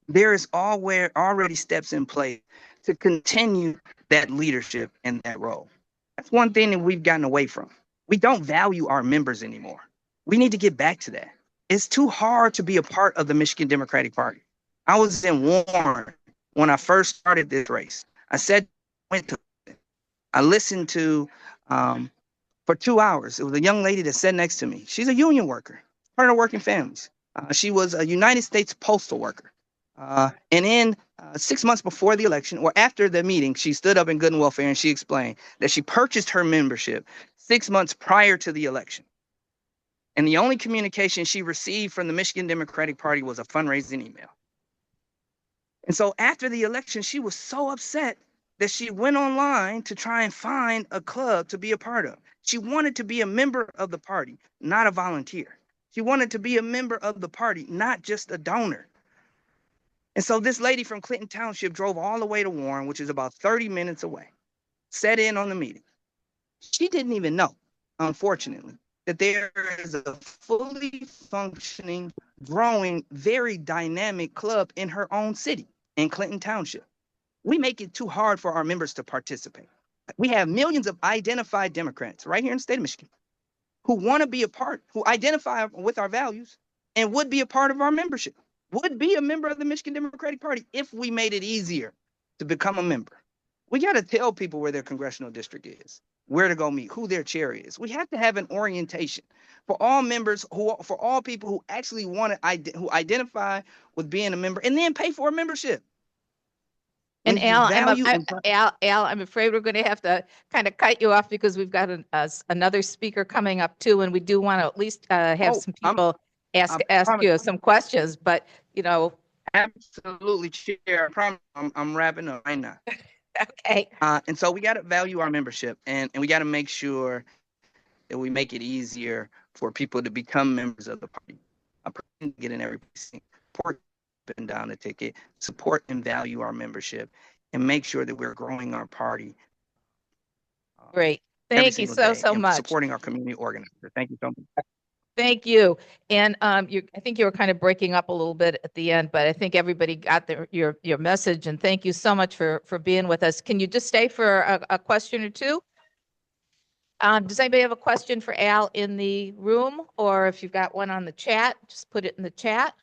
there is already steps in place to continue that leadership and that role. That's one thing that we've gotten away from. We don't value our members anymore. We need to get back to that. It's too hard to be a part of the Michigan Democratic Party. I was in Warren when I first started this race. I listened to for 2 hours. It was a young lady that sat next to me. She's a union worker, part of working families. She was a United States postal worker. And in 6 months before the election, or after the meeting, she stood up in Good and Welfare and she explained that she purchased her membership 6 months prior to the election. And the only communication she received from the Michigan Democratic Party was a fundraising email. And so after the election, she was so upset that she went online to try and find a club to be a part of. She wanted to be a member of the party, not a volunteer. She wanted to be a member of the party, not just a donor. And so this lady from Clinton Township drove all the way to Warren, which is about 30 minutes away, sat in on the meeting. She didn't even know, unfortunately, that there is a fully functioning, growing, very dynamic club in her own city, in Clinton Township. We make it too hard for our members to participate. We have millions of identified Democrats right here in the state of Michigan who want to be a part, who identify with our values and would be a part of our membership, would be a member of the Michigan Democratic Party if we made it easier to become a member. We got to tell people where their congressional district is, where to go meet, who their chair is. We have to have an orientation for all members, for all people who actually want to, who identify with being a member, and then pay for a membership. And Al, I'm afraid we're going to have to kind of cut you off because we've got another speaker coming up too, and we do want to at least have some people ask you some questions. But absolutely, Chair. I promise I'm wrapping up right now. Okay. And so we got to value our membership, and we got to make sure that we make it easier for people to become members of the party. A person get in every precinct, support up and down the ticket, support and value our membership, and make sure that we're growing our party. Great. Thank you so much. Supporting our community organizer. Thank you so much. Thank you. And I think you were kind of breaking up a little bit at the end, but I think everybody got your message. And thank you so much for being with us. Can you just stay for a question or two? Does anybody have a question for Al in the room? Or if you've got one on the chat, just put it in the chat.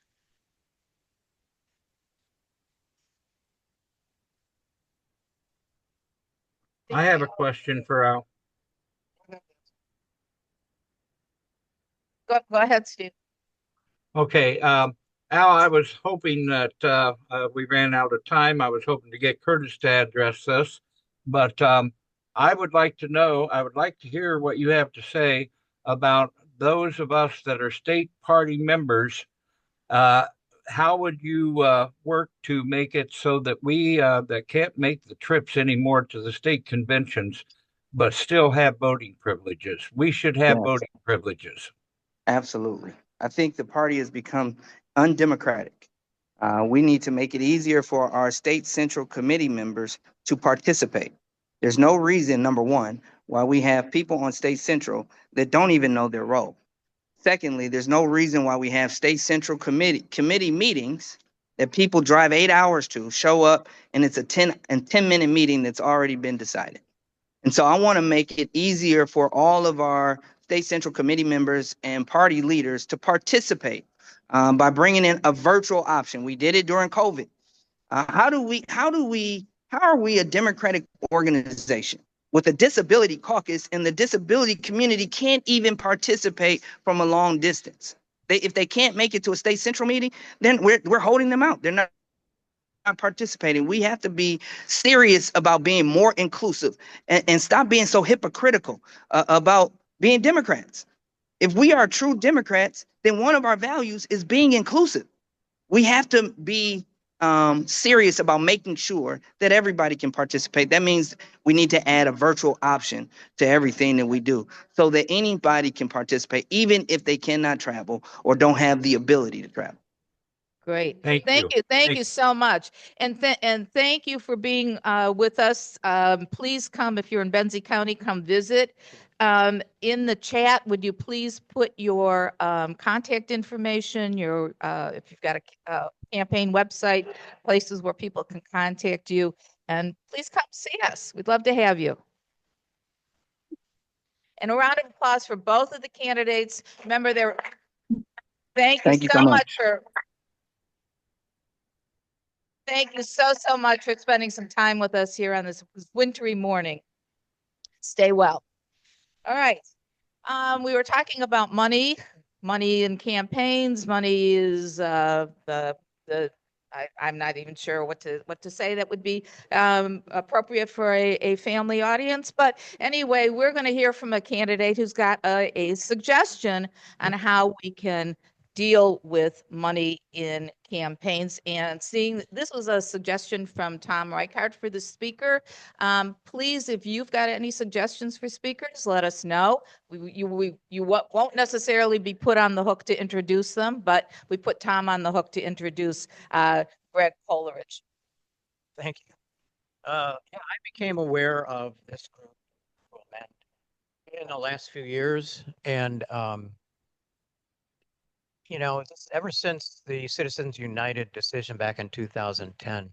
I have a question for Al. Go ahead, Steve. Okay, Al, I was hoping that we ran out of time. I was hoping to get Curtis to address this, but I would like to hear what you have to say about those of us that are state party members. How would you work to make it so that we that can't make the trips anymore to the state conventions, but still have voting privileges? We should have voting privileges. Absolutely. I think the party has become undemocratic. We need to make it easier for our state central committee members to participate. There's no reason, number one, why we have people on state central that don't even know their role. Secondly, there's no reason why we have state central committee meetings that people drive 8 hours to show up, and it's a 10-minute meeting that's already been decided. And so I want to make it easier for all of our state central committee members and party leaders to participate by bringing in a virtual option. We did it during COVID. How are we a democratic organization with a disability caucus, and the disability community can't even participate from a long distance? If they can't make it to a state central meeting, then we're holding them out. They're not participating. We have to be serious about being more inclusive and stop being so hypocritical about being Democrats. If we are true Democrats, then one of our values is being inclusive. We have to be serious about making sure that everybody can participate. That means we need to add a virtual option to everything that we do so that anybody can participate, even if they cannot travel or don't have the ability to travel. Great. Thank you. Thank you so much. And thank you for being with us. Please come if you're in Benzie County, come visit. In the chat, would you please put your contact information, your if you've got a campaign website, places where people can contact you, and please come see us. We'd love to have you. And a round of applause for both of the candidates. Remember, thank you so much for. Thank you so much for spending some time with us here on this wintry morning. Stay well. All right. We were talking about money in campaigns. Money is I'm not even sure what to say that would be appropriate for a family audience. But anyway, we're going to hear from a candidate who's got a suggestion on how we can deal with money in campaigns. And seeing this was a suggestion from Tom Reichart for the speaker. Please, if you've got any suggestions for speakers, let us know. You won't necessarily be put on the hook to introduce them, but we put Tom on the hook to introduce Greg Coleridge. Thank you. I became aware of this group in the last few years, and ever since the Citizens United decision back in 2010,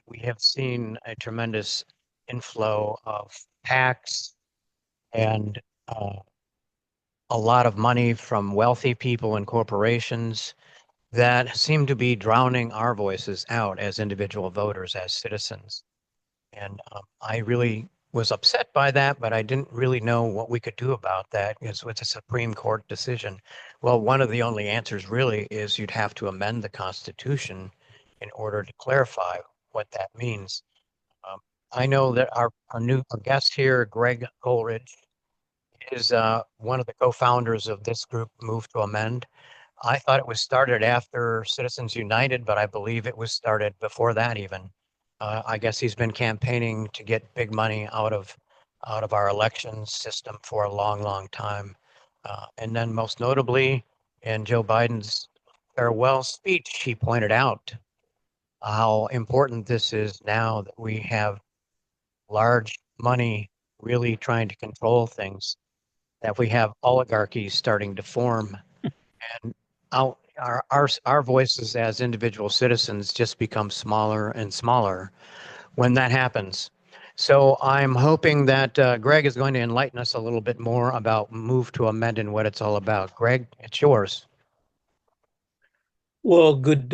we have seen a tremendous inflow of PACs and a lot of money from wealthy people and corporations that seem to be drowning our voices out as individual voters, as citizens. And I really was upset by that, but I didn't really know what we could do about that because it's a Supreme Court decision. Well, one of the only answers really is you'd have to amend the Constitution in order to clarify what that means. I know that our guest here, Greg Coleridge, is one of the co-founders of this group, Move to Amend. I thought it was started after Citizens United, but I believe it was started before that even. I guess he's been campaigning to get big money out of our election system for a long, long time. And then most notably, in Joe Biden's farewell speech, he pointed out how important this is now that we have large money really trying to control things, that we have oligarchies starting to form, and our voices as individual citizens just become smaller and smaller when that happens. So I'm hoping that Greg is going to enlighten us a little bit more about Move to Amend and what it's all about. Greg, it's yours. Well, good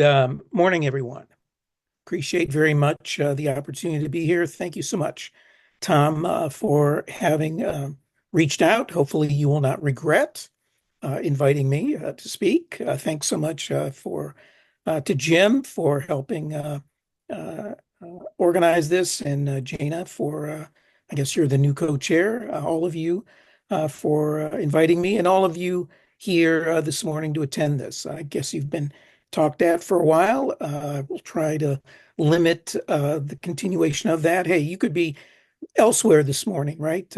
morning, everyone. Appreciate very much the opportunity to be here. Thank you so much, Tom, for having reached out. Hopefully you will not regret inviting me to speak. Thanks so much to Jim for helping organize this, and Jana for, I guess you're the new co-chair, all of you for inviting me, and all of you here this morning to attend this. I guess you've been talked at for a while. We'll try to limit the continuation of that. Hey, you could be elsewhere this morning, right?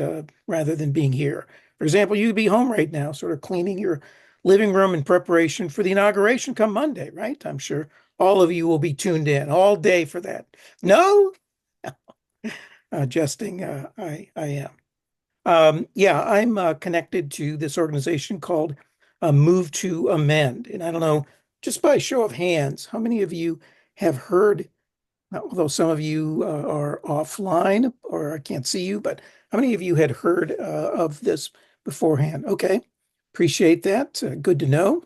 Rather than being here For example, you could be home right now, sort of cleaning your living room in preparation for the inauguration come Monday, right? I'm sure all of you will be tuned in all day for that. No? Jesting, I am. Yeah, I'm connected to this organization called Move to Amend. And I don't know, just by show of hands, how many of you have heard, although some of you are offline or I can't see you, but how many of you had heard of this beforehand? Okay, appreciate that. Good to know.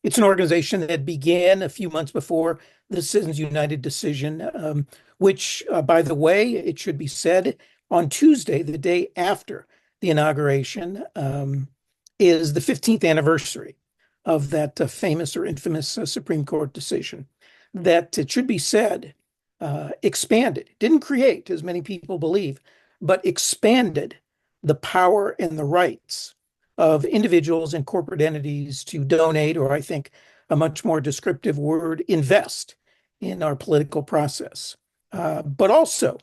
It's an organization that began a few months before the Citizens United decision, which, by the way, it should be said, on Tuesday, the day after the inauguration, is the 15th anniversary of that famous or infamous Supreme Court decision. That, it should be said, expanded, didn't create, as many people believe, but expanded the power and the rights of individuals and corporate entities to donate, or I think a much more descriptive word, invest in our political process, but also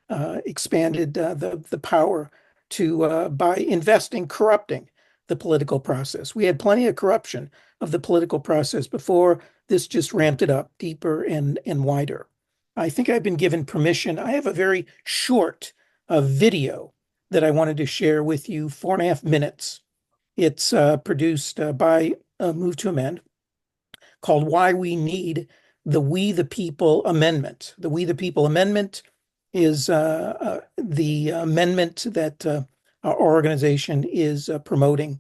expanded the power to, by investing, corrupting the political process. We had plenty of corruption of the political process before. This just ramped it up deeper and wider. I think I've been given permission. I have a very short video that I wanted to share with you, 4.5 minutes. It's produced by Move to Amend, called Why We Need the We the People Amendment. The We the People Amendment is the amendment that our organization is promoting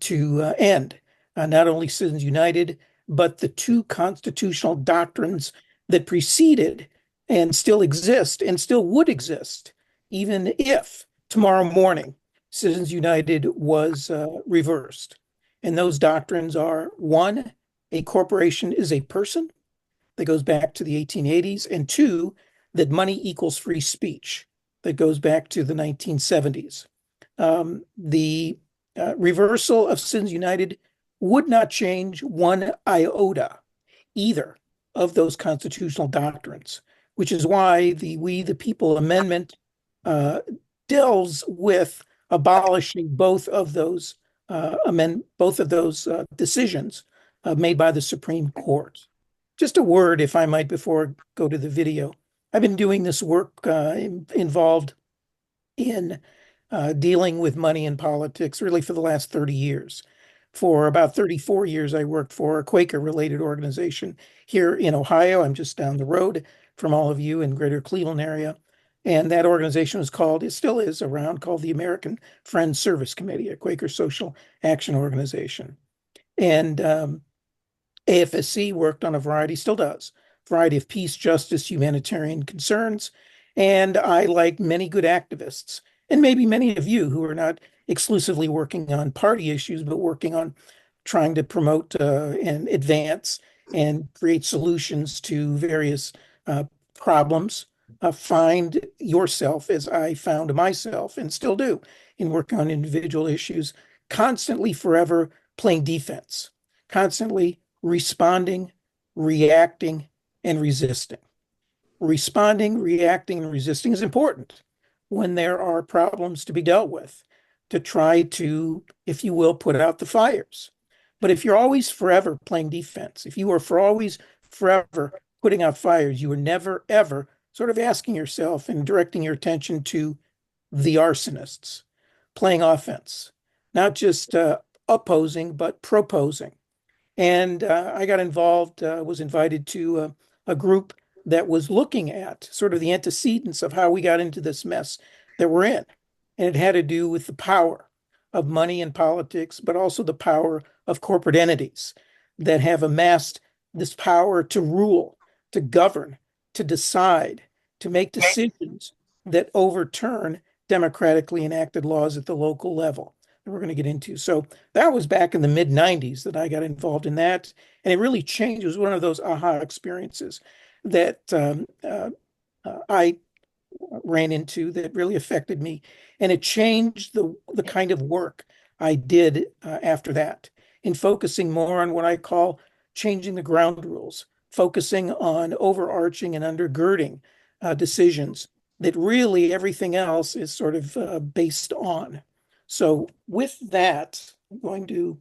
to end not only Citizens United, but the two constitutional doctrines that preceded and still exist and still would exist, even if tomorrow morning Citizens United was reversed. And those doctrines are: one, a corporation is a person, that goes back to the 1880s, and two, that money equals free speech, that goes back to the 1970s. The reversal of Citizens United would not change one iota either of those constitutional doctrines, which is why the We the People Amendment deals with abolishing both of those decisions made by the Supreme Court. Just a word, if I might, before I go to the video. I've been doing this work involved in dealing with money in politics really for the last 30 years. For about 34 years, I worked for a Quaker-related organization here in Ohio. I'm just down the road from all of you in greater Cleveland area. And that organization was called, it still is around, called the American Friends Service Committee, a Quaker social action organization. And AFSC worked on a variety, still does, variety of peace, justice, humanitarian concerns. And I, like many good activists, and maybe many of you who are not exclusively working on party issues, but working on trying to promote and advance and create solutions to various problems, find yourself, as I found myself and still do in working on individual issues, constantly, forever playing defense, constantly responding, reacting, and resisting. Responding, reacting, and resisting is important when there are problems to be dealt with, to try to, if you will, put out the fires. But if you're always forever playing defense, if you are for always forever putting out fires, you are never, ever sort of asking yourself and directing your attention to the arsonists, playing offense, not just opposing, but proposing. And I got involved, was invited to a group that was looking at sort of the antecedents of how we got into this mess that we're in. And it had to do with the power of money in politics, but also the power of corporate entities that have amassed this power to rule, to govern, to decide, to make decisions that overturn democratically enacted laws at the local level that we're going to get into. So that was back in the mid 90s that I got involved in that. And it really changed. It was one of those aha experiences that I ran into that really affected me. And it changed the kind of work I did after that, in focusing more on what I call changing the ground rules, focusing on overarching and undergirding decisions that really everything else is sort of based on. So with that, I'm going to,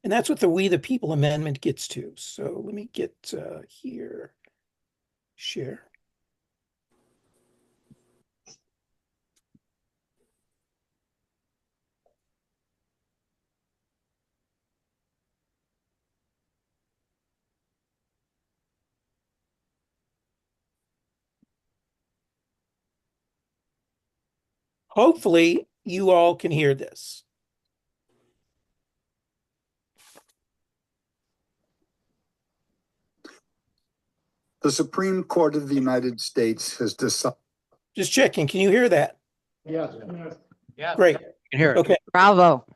and that's what the We the People amendment gets to. So let me get here, share. Hopefully you all can hear this. The Supreme Court of the United States has decided. Just checking. Can you hear that? Yes. Yeah. Great. You can hear it. Okay, Bravo.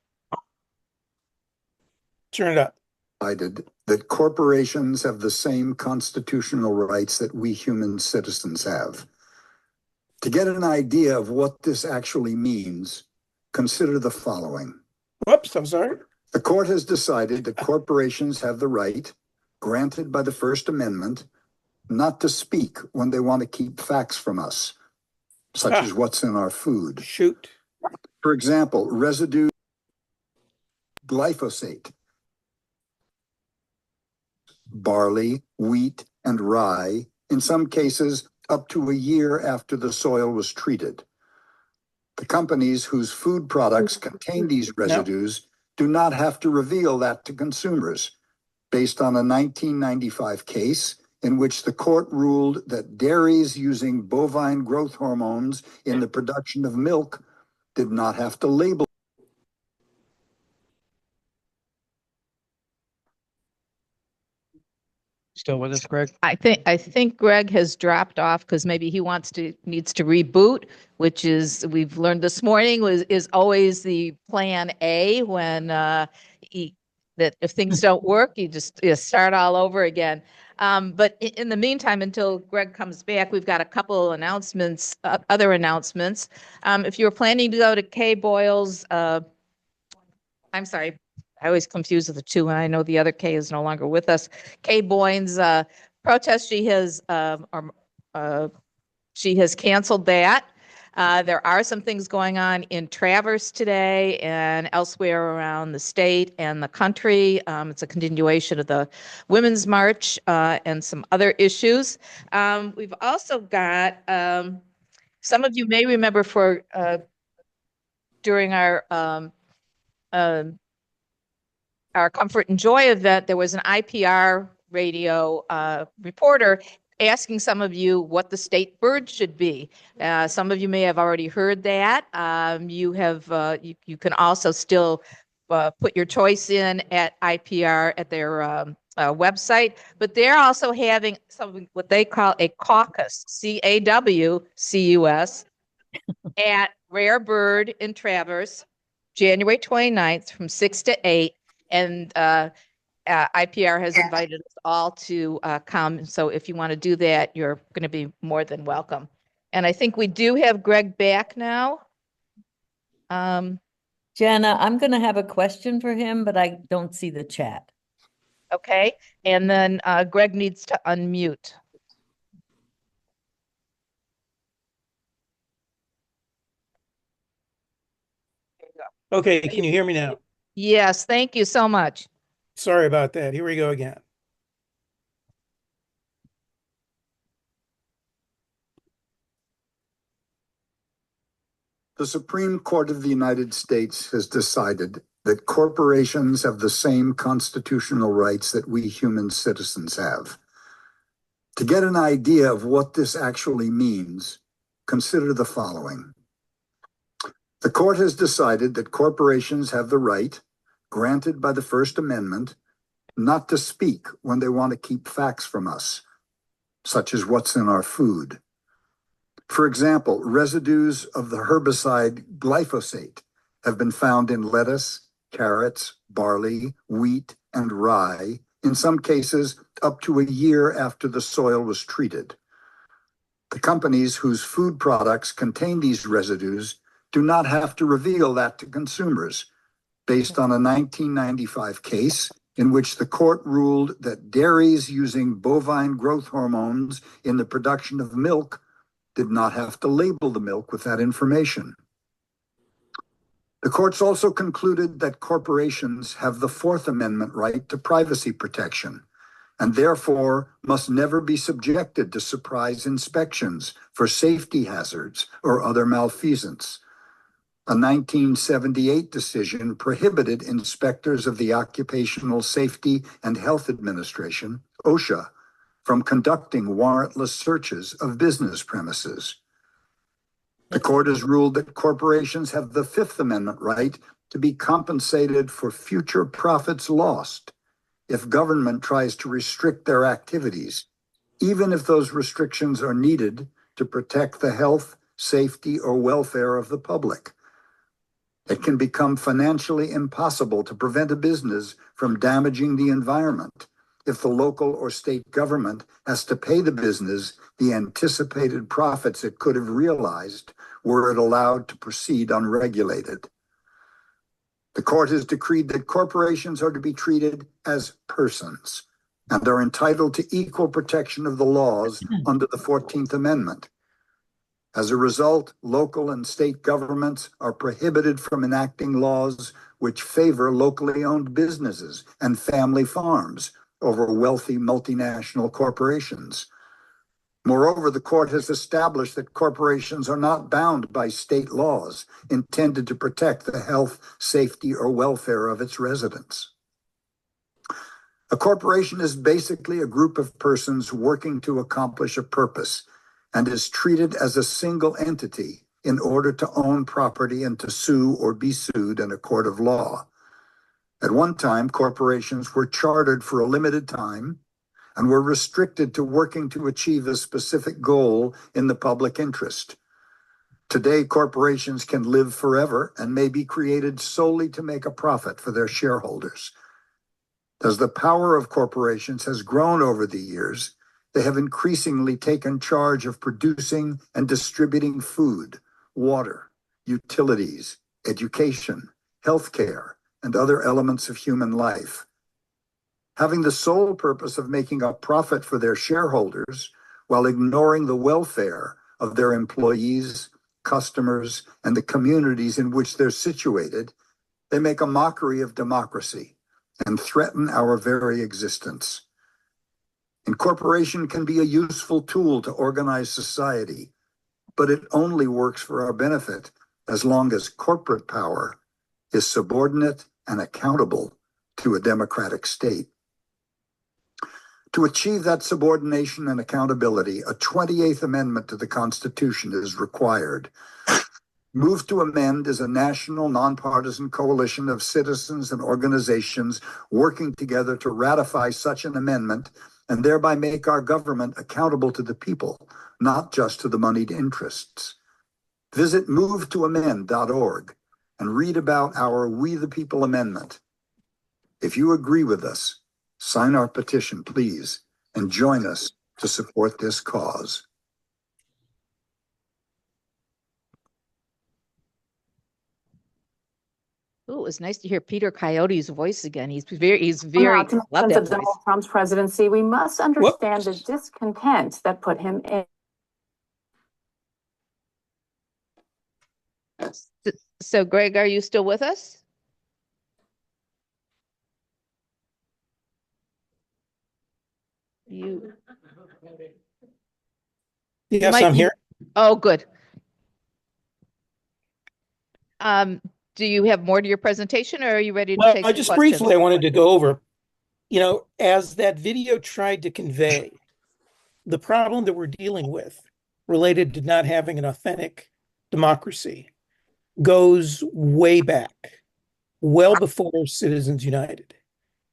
turn it up. That corporations have the same constitutional rights that we human citizens have. To get an idea of what this actually means, consider the following. Whoops, I'm sorry. The court has decided that corporations have the right, granted by the First Amendment, not to speak when they want to keep facts from us, such as what's in our food. Shoot. For example, residue glyphosate, barley, wheat, and rye, in some cases up to a year after the soil was treated. The companies whose food products contain these residues do not have to reveal that to consumers, based on a 1995 case in which the court ruled that dairies using bovine growth hormones in the production of milk did not have to label. Still with us, Greg? I think Greg has dropped off because maybe he needs to reboot, which is, we've learned this morning, is always the plan A when that if things don't work, you start all over again. But in the meantime, until Greg comes back, we've got a couple announcements, other announcements. If you were planning to go to Kay Boyle's, I'm sorry, I always confuse the two, and I know the other Kay is no longer with us. Kay Boyne's protest, she has canceled that. There are some things going on in Traverse today and elsewhere around the state and the country. It's a continuation of the Women's March and some other issues. We've also got, some of you may remember during our Comfort and Joy event, there was an IPR radio reporter asking some of you what the state bird should be. Some of you may have already heard that. You can also still put your choice in at IPR at their website, but they're also having something what they call a caucus, CAWCUS, at Rare Bird in Traverse, January 29th from 6 to 8. And IPR has invited us all to come. So if you want to do that, you're going to be more than welcome. And I think we do have Greg back now. Jana, I'm going to have a question for him, but I don't see the chat. Okay. And then Greg needs to unmute. There you go. Okay, can you hear me now? Yes, thank you so much. Sorry about that. Here we go again. The Supreme Court of the United States has decided that corporations have the same constitutional rights that we human citizens have. To get an idea of what this actually means, consider the following. The court has decided that corporations have the right, granted by the First Amendment, not to speak when they want to keep facts from us, such as what's in our food. For example, residues of the herbicide glyphosate have been found in lettuce, carrots, barley, wheat, and rye, in some cases up to a year after the soil was treated. The companies whose food products contain these residues do not have to reveal that to consumers, based on a 1995 case in which the court ruled that dairies using bovine growth hormones in the production of milk did not have to label the milk with that information. The courts also concluded that corporations have the Fourth Amendment right to privacy protection and therefore must never be subjected to surprise inspections for safety hazards or other malfeasance. A 1978 decision prohibited inspectors of the Occupational Safety and Health Administration, OSHA, from conducting warrantless searches of business premises. The court has ruled that corporations have the Fifth Amendment right to be compensated for future profits lost if government tries to restrict their activities, even if those restrictions are needed to protect the health, safety, or welfare of the public. It can become financially impossible to prevent a business from damaging the environment if the local or state government has to pay the business the anticipated profits it could have realized were it allowed to proceed unregulated. The court has decreed that corporations are to be treated as persons and are entitled to equal protection of the laws under the 14th Amendment. As a result, local and state governments are prohibited from enacting laws which favor locally owned businesses and family farms over wealthy multinational corporations. Moreover, the court has established that corporations are not bound by state laws intended to protect the health, safety, or welfare of its residents. A corporation is basically a group of persons working to accomplish a purpose and is treated as a single entity in order to own property and to sue or be sued in a court of law. At one time, corporations were chartered for a limited time and were restricted to working to achieve a specific goal in the public interest. Today, corporations can live forever and may be created solely to make a profit for their shareholders. As the power of corporations has grown over the years, they have increasingly taken charge of producing and distributing food, water, utilities, education, healthcare, and other elements of human life. Having the sole purpose of making a profit for their shareholders while ignoring the welfare of their employees, customers, and the communities in which they're situated, they make a mockery of democracy and threaten our very existence. Incorporation can be a useful tool to organize society, but it only works for our benefit as long as corporate power is subordinate and accountable to a democratic state. To achieve that subordination and accountability, a 28th Amendment to the Constitution is required. Move to Amend is a national nonpartisan coalition of citizens and organizations working together to ratify such an amendment and thereby make our government accountable to the people, not just to the moneyed interests. Visit movetoamend.org and read about our We the People Amendment. If you agree with us, sign our petition, please, and join us to support this cause. Oh, it was nice to hear Peter Coyote's voice again. He's very, Now, to love mentions that of voice. Donald Trump's presidency, we must understand the discontent that put him in. So Greg, are you still with us? You. Yes, might I'm be- here. Oh, good. Do you have more to your presentation, or are you ready to Well, take just questions? briefly, I wanted to go over, as that video tried to convey, the problem that we're dealing with related to not having an authentic democracy goes way back, well before Citizens United.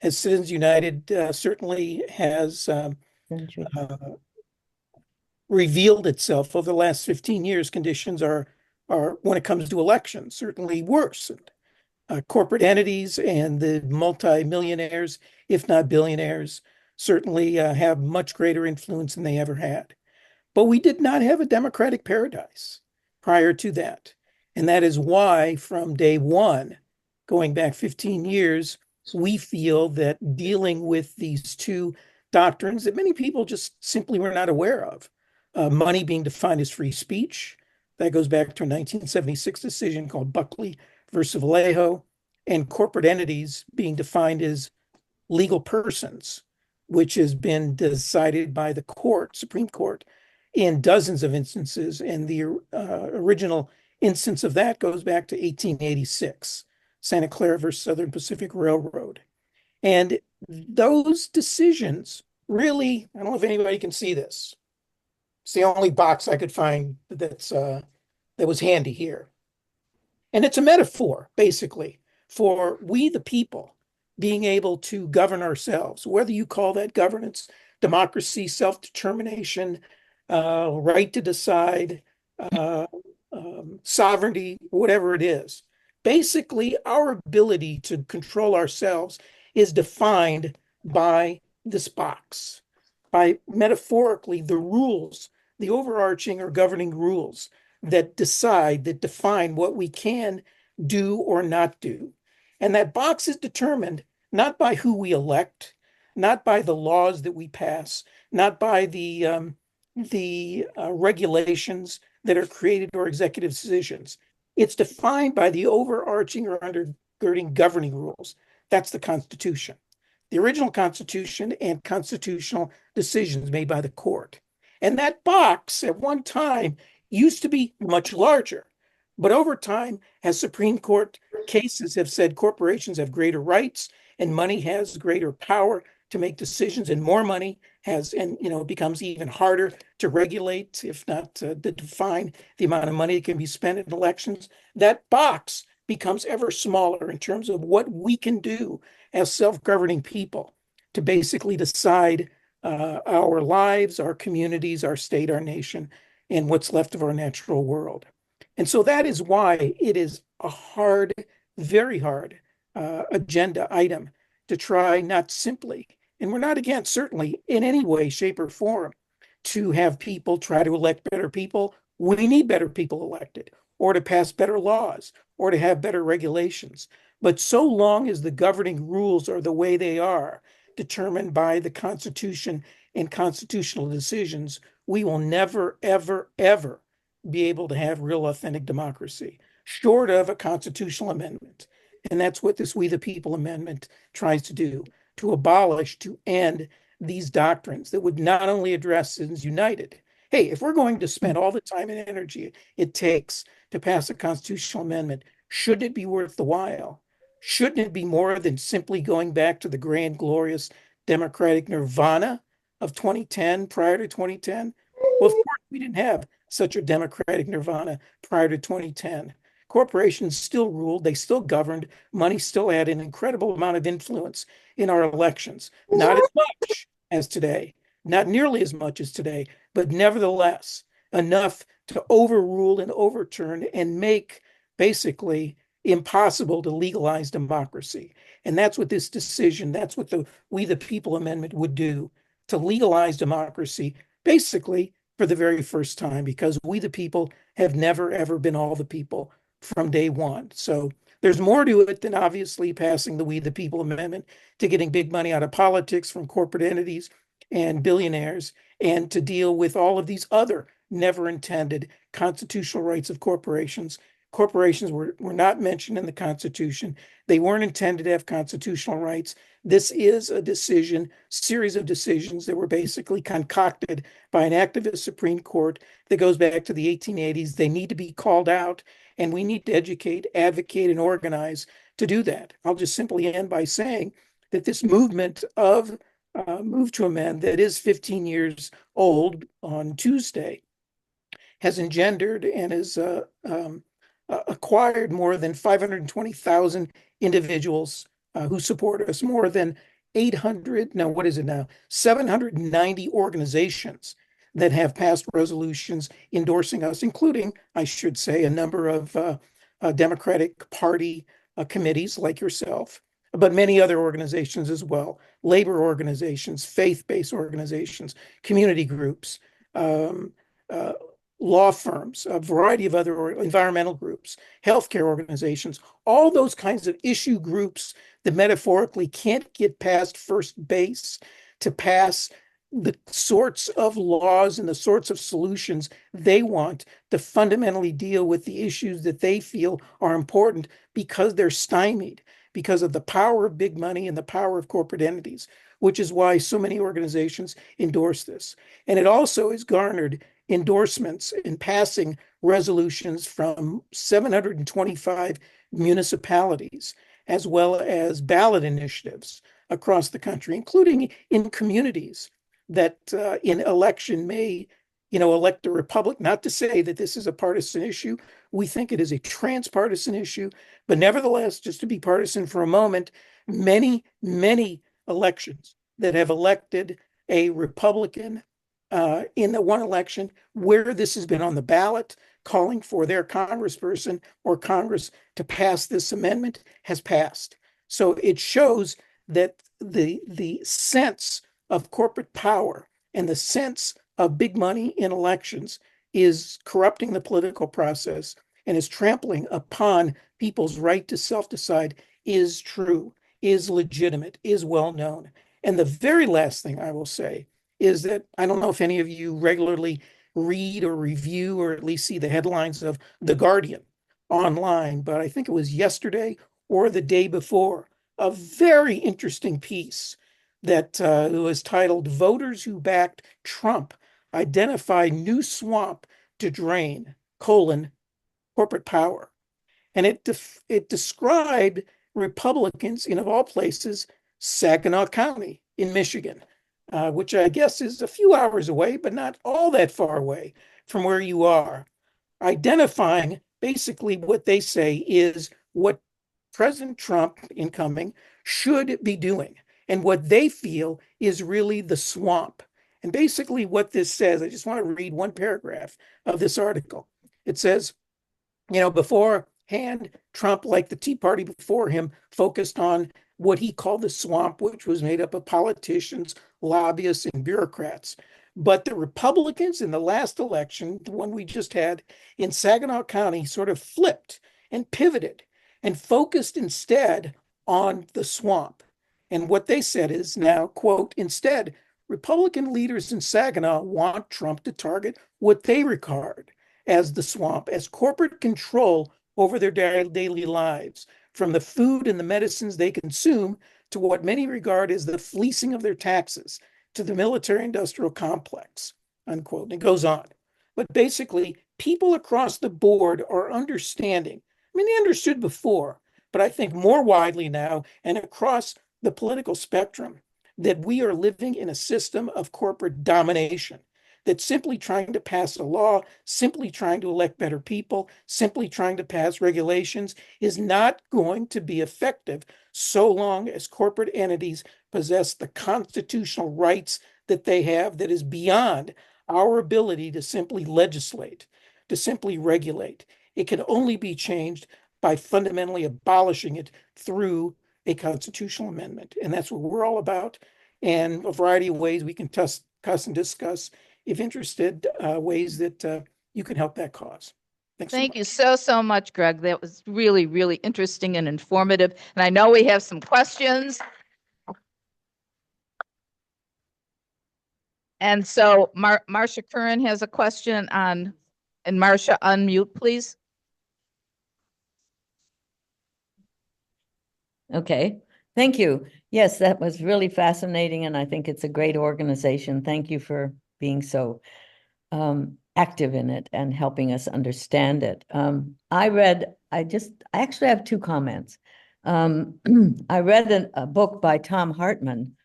As Citizens United certainly has revealed itself over the last 15 years, conditions are when it comes to elections, certainly worsened. Corporate entities and the multi-millionaires, if not billionaires, certainly have much greater influence than they ever had. But we did not have a democratic paradise prior to that. And that is why from day one, going back 15 years, we feel that dealing with these two doctrines that many people just simply were not aware of, money being defined as free speech. That goes back to a 1976 decision called Buckley versus Vallejo, and corporate entities being defined as legal persons, which has been decided by the court, Supreme Court, in dozens of instances. And the original instance of that goes back to 1886, Santa Clara versus Southern Pacific Railroad. And those decisions really, I don't know if anybody can see this. It's the only box I could find that was handy here. And it's a metaphor, basically, for we the people being able to govern ourselves, whether you call that governance, democracy, self-determination, right to decide, sovereignty, whatever it is. Basically, our ability to control ourselves is defined by this box, by metaphorically the rules, the overarching or governing rules that define what we can do or not do. And that box is determined not by who we elect, not by the laws that we pass, not by the regulations that are created or executive decisions. It's defined by the overarching or undergirding governing rules. That's the Constitution. The original Constitution and constitutional decisions made by the court. And that box at one time used to be much larger. But over time, as Supreme Court cases have said, corporations have greater rights and money has greater power to make decisions, and more money has, and it becomes even harder to regulate, if not to define the amount of money that can be spent in elections. That box becomes ever smaller in terms of what we can do as self-governing people to basically decide our lives, our communities, our state, our nation, and what's left of our natural world. And so that is why it is a hard, very hard agenda item to try not simply, and we're not against certainly in any way, shape, or form, to have people try to elect better people. We need better people elected, or to pass better laws, or to have better regulations. But so long as the governing rules are the way they are, determined by the Constitution and constitutional decisions, we will never, ever, ever be able to have real authentic democracy, short of a constitutional amendment. And that's what this We the People amendment tries to do, to abolish, to end these doctrines that would not only address citizens united. Hey, if we're going to spend all the time and energy it takes to pass a constitutional amendment, shouldn't it be worth the while? Shouldn't it be more than simply going back to the grand, glorious democratic nirvana of 2010, prior to 2010? Well, of course, we didn't have such a democratic nirvana prior to 2010. Corporations still ruled, they still governed, money still had an incredible amount of influence in our elections. Not as much as today, not nearly as much as today, but nevertheless enough to overrule and overturn and make basically impossible to legalize democracy. And that's what this decision, that's what the We the People amendment would do, to legalize democracy, basically for the very first time, because we the people have never, ever been all the people from day one. So there's more to it than obviously passing the We the People amendment, to getting big money out of politics from corporate entities and billionaires, and to deal with all of these other never intended constitutional rights of corporations. Corporations were not mentioned in the Constitution. They weren't intended to have constitutional rights. This is a series of decisions that were basically concocted by an activist Supreme Court that goes back to the 1880s. They need to be called out, and we need to educate, advocate, and organize to do that. I'll just simply end by saying that this movement of Move to Amend, that is 15 years old on Tuesday, has engendered and has acquired more than 520,000 individuals who support us, more than 790 organizations that have passed resolutions endorsing us, including, I should say, a number of Democratic Party committees like yourself, but many other organizations as well, labor organizations, faith-based organizations, community groups, law firms, a variety of other environmental groups, healthcare organizations, all those kinds of issue groups that metaphorically can't get past first base to pass the sorts of laws and the sorts of solutions they want to fundamentally deal with the issues that they feel are important because they're stymied because of the power of big money and the power of corporate entities, which is why so many organizations endorse this. And it also has garnered endorsements in passing resolutions from 725 municipalities, as well as ballot initiatives across the country, including in communities that in election may, elect a republic. Not to say that this is a partisan issue. We think it is a transpartisan issue, but nevertheless, just to be partisan for a moment, many, many elections that have elected a Republican in the one election where this has been on the ballot, calling for their congressperson or Congress to pass this amendment has passed. So it shows that the sense of corporate power and the sense of big money in elections is corrupting the political process and is trampling upon people's right to self-decide is true, is legitimate, is well known. And the very last thing I will say is that I don't know if any of you regularly read or review or at least see the headlines of The Guardian online, but I think it was yesterday or the day before, a very interesting piece that was titled "Voters Who Backed Trump Identify New Swamp to Drain, corporate power." And it described Republicans in, of all places, Saginaw County in Michigan, which I guess is a few hours away, but not all that far away from where you are, identifying basically what they say is what President Trump, incoming, should be doing, and what they feel is really the swamp. And basically what this says, I just want to read one paragraph of this article. It says, beforehand, Trump, like the Tea Party before him, focused on what he called the swamp, which was made up of politicians, lobbyists, and bureaucrats. But the Republicans in the last election, the one we just had in Saginaw County, sort of flipped and pivoted and focused instead on the swamp. And what they said is now, quote, instead, Republican leaders in Saginaw want Trump to target what they regard as the swamp, as corporate control over their daily lives, from the food and the medicines they consume to what many regard as the fleecing of their taxes, to the military-industrial complex, unquote. And it goes on. But basically, people across the board are understanding. I mean, they understood before, but I think more widely now and across the political spectrum, that we are living in a system of corporate domination, that simply trying to pass a law, simply trying to elect better people, simply trying to pass regulations is not going to be effective so long as corporate entities possess the constitutional rights that they have that is beyond our ability to simply legislate, to simply regulate. It can only be changed by fundamentally abolishing it through a constitutional amendment. And that's what we're all about. And a variety of ways we can cuss and discuss, if interested, ways that you can help that cause. Thank you so much, Greg. That was really, really interesting and informative. And I know we have some questions. And so Marcia Curran has a question on, and Marcia, unmute, please. Okay, thank you. Yes, that was really fascinating, and I think it's a great organization. Thank you for being so active in it and helping us understand it. I actually have two comments. I read a book by Tom Hartman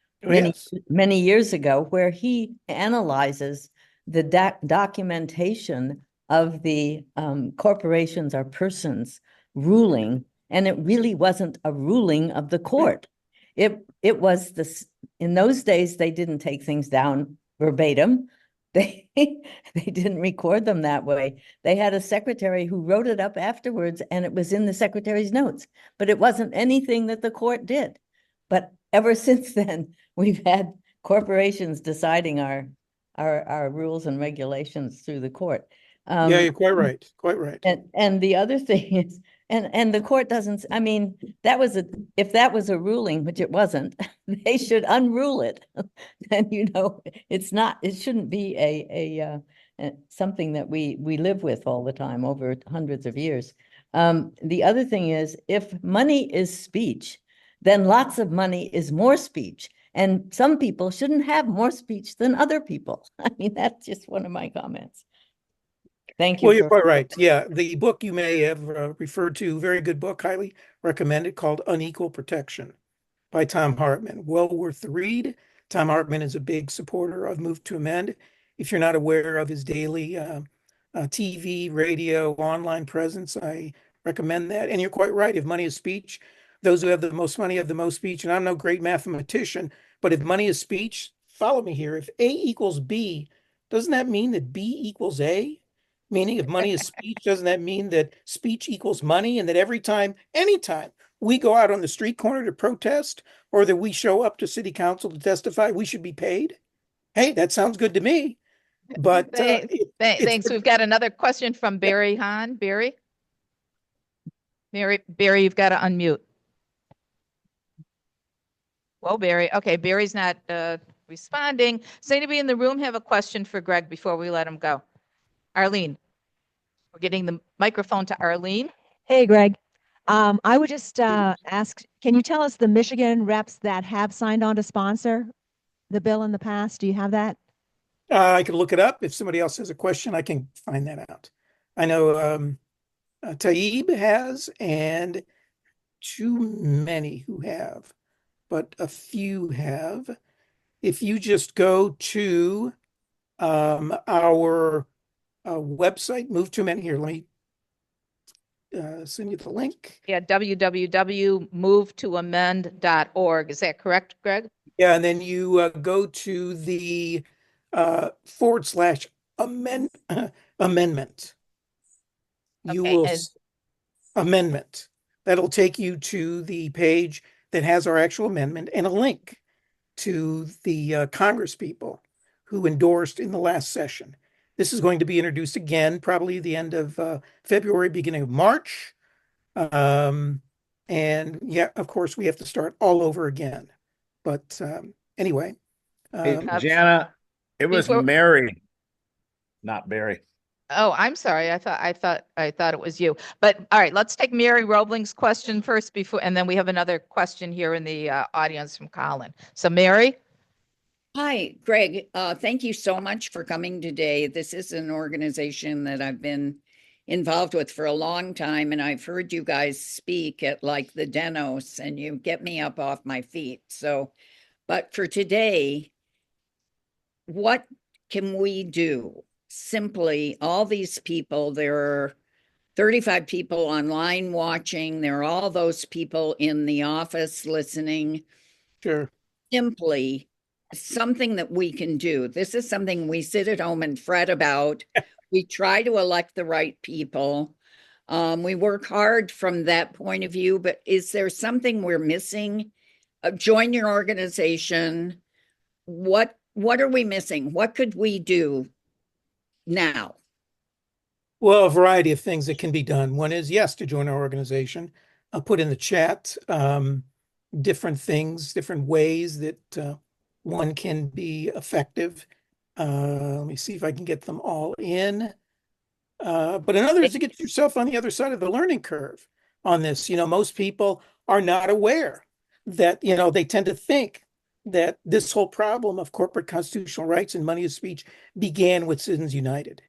many years ago where he analyzes the documentation of the corporations or persons ruling, and it really wasn't a ruling of the court. It was this, in those days, they didn't take things down verbatim. They didn't record them that way. They had a secretary who wrote it up afterwards, and it was in the secretary's notes, but it wasn't anything that the court did. But ever since then, we've had corporations deciding our rules and regulations through the court. Yeah, you're quite right. Quite right. And the other thing is, And the court doesn't, I mean, if that was a ruling, which it wasn't, they should unrule it. And it shouldn't be something that we live with all the time over hundreds of years. The other thing is, if money is speech, then lots of money is more speech. And some people shouldn't have more speech than other people. I mean, that's just one of my comments. Thank you. Well, you're quite right. Yeah, the book you may have referred to, very good book, highly recommended, called Unequal Protection by Tom Hartman. Well worth the read. Tom Hartman is a big supporter of Move to Amend. If you're not aware of his daily TV, radio, online presence, I recommend that. And you're quite right. If money is speech, those who have the most money have the most speech. And I'm no great mathematician, but if money is speech, follow me here. If A equals B, doesn't that mean that B equals A? Meaning if money is speech, doesn't that mean that speech equals money, and that every time, anytime we go out on the street corner to protest, or that we show up to city council to testify, we should be paid? Hey, that sounds good to me. But Thanks. We've got another question from Barry Hahn. Barry, you've got to unmute. Well, Barry. Okay, Barry's not responding. Does anybody in the room have a question for Greg before we let him go? Arlene. We're getting the microphone to Arlene. Hey, Greg. I would just ask, can you tell us the Michigan reps that have signed on to sponsor the bill in the past? Do you have that? I can look it up. If somebody else has a question, I can find that out. I know Taib has, and too many who have, but a few have. If you just go to our website, Move to Amend. Here, let me send you the link. Yeah, www.movetoamend.org. Is that correct, Greg? Yeah, and then you go to the /amendment. You will amendment. That'll take you to the page that has our actual amendment and a link to the Congress people who endorsed in the last session. This is going to be introduced again, probably the end of February, beginning of March. And yeah, of course, we have to start all over again. But anyway. Hey, Jana, it was Mary, not Barry. Oh, I'm sorry. I thought it was you. But all right, let's take Mary Robling's question first and then we have another question here in the audience from Colin. So Mary. Hi, Greg. Thank you so much for coming today. This is an organization that I've been involved with for a long time, and I've heard you guys speak at like the Denos, and you get me up off my feet. So, but for today, what can we do? Simply, all these people, there are 35 people online watching. There are all those people in the office listening. Sure. Simply, something that we can do. This is something we sit at home and fret about. We try to elect the right people. We work hard from that point of view, but is there something we're missing? Join your organization. What are we missing? What could we do now? Well, a variety of things that can be done. One is, yes, to join our organization. I'll put in the chat different things, different ways that one can be effective. Let me see if I can get them all in. But another is to get yourself on the other side of the learning curve on this. Most people are not aware that, they tend to think that this whole problem of corporate constitutional rights and money of speech began with Citizens United.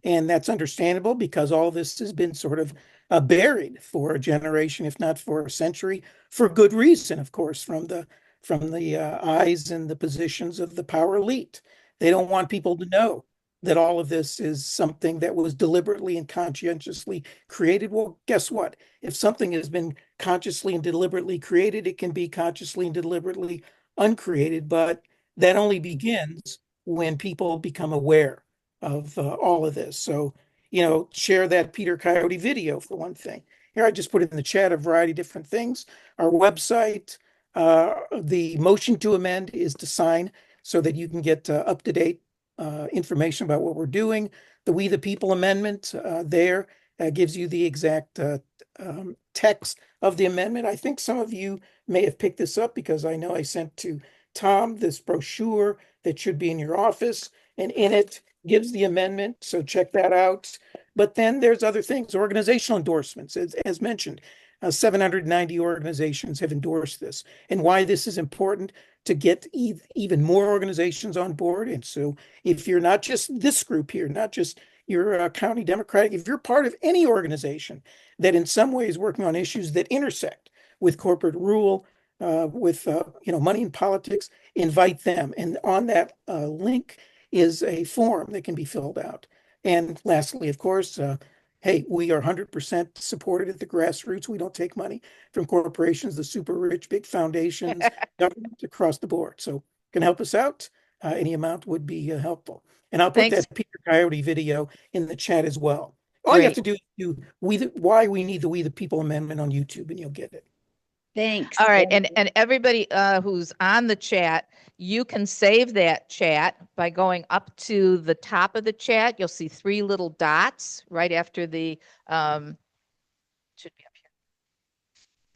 And that's understandable because all this has been sort of buried for a generation, if not for a century, for good reason, of course, from the eyes and the positions of the power elite. They don't want people to know that all of this is something that was deliberately and conscientiously created. Well, guess what? If something has been consciously and deliberately created, it can be consciously and deliberately uncreated, but that only begins when people become aware of all of this. So, share that Peter Coyote video for one thing. Here, I just put in the chat a variety of different things. Our website, the motion to amend is to sign so that you can get up-to-date information about what we're doing. The We the People amendment there gives you the exact text of the amendment. I think some of you may have picked this up because I know I sent to Tom this brochure that should be in your office, and in it gives the amendment. So check that out. But then there's other things, organizational endorsements, as mentioned. 790 organizations have endorsed this, and why this is important to get even more organizations on board. And so if you're not just this group here, not just your county Democratic, if you're part of any organization that in some way is working on issues that intersect with corporate rule, with money in politics, invite them. And on that link is a form that can be filled out. And lastly, of course, hey, we are 100% supported at the grassroots. We don't take money from corporations, the super rich, big foundations, government across the board. So can help us out. Any amount would be helpful. And I'll put that Peter Coyote video in the chat as well. All you have to do is do why we need the We the People amendment on YouTube, and you'll get it. Thanks. All right. And everybody who's on the chat, you can save that chat by going up to the top of the chat. You'll see 3 little dots right after the should be up here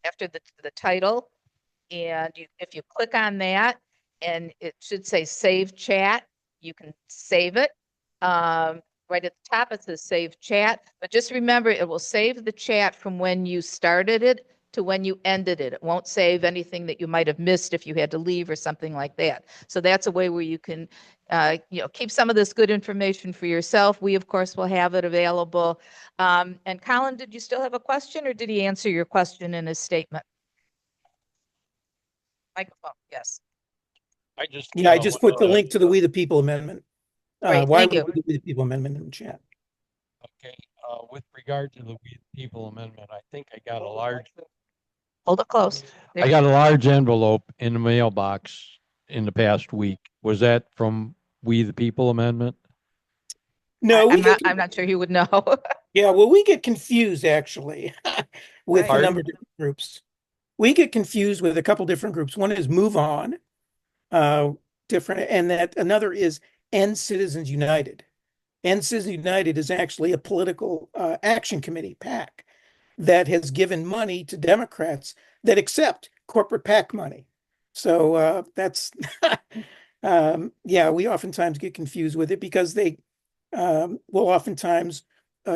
after the title. And if you click on that, and it should say save chat, you can save it. Right at the top, it says save chat. But just remember, it will save the chat from when you started it to when you ended it. It won't save anything that you might have missed if you had to leave or something like that. So that's a way where you can, keep some of this good information for yourself. We, of course, will have it available. And Colin, did you still have a question, or did he answer your question in his statement? Microphone, yes. I just put the link to the We the People amendment. Great, Why thank we you. do the We the People amendment in the chat. Okay, with regard to the We the People amendment, I think I got a large. Hold it close. I got a large envelope in the mailbox in the past week. Was that from We the People amendment? No, I'm not sure he would know. Yeah, well, we get confused actually with a Pardon? number of different groups. We get confused with a couple different groups. One is Move On, different, and that another is End Citizens United. End Citizens United is actually a political action committee, PAC, that has given money to Democrats that accept corporate PAC money. So that's, yeah, we oftentimes get confused with it because they will oftentimes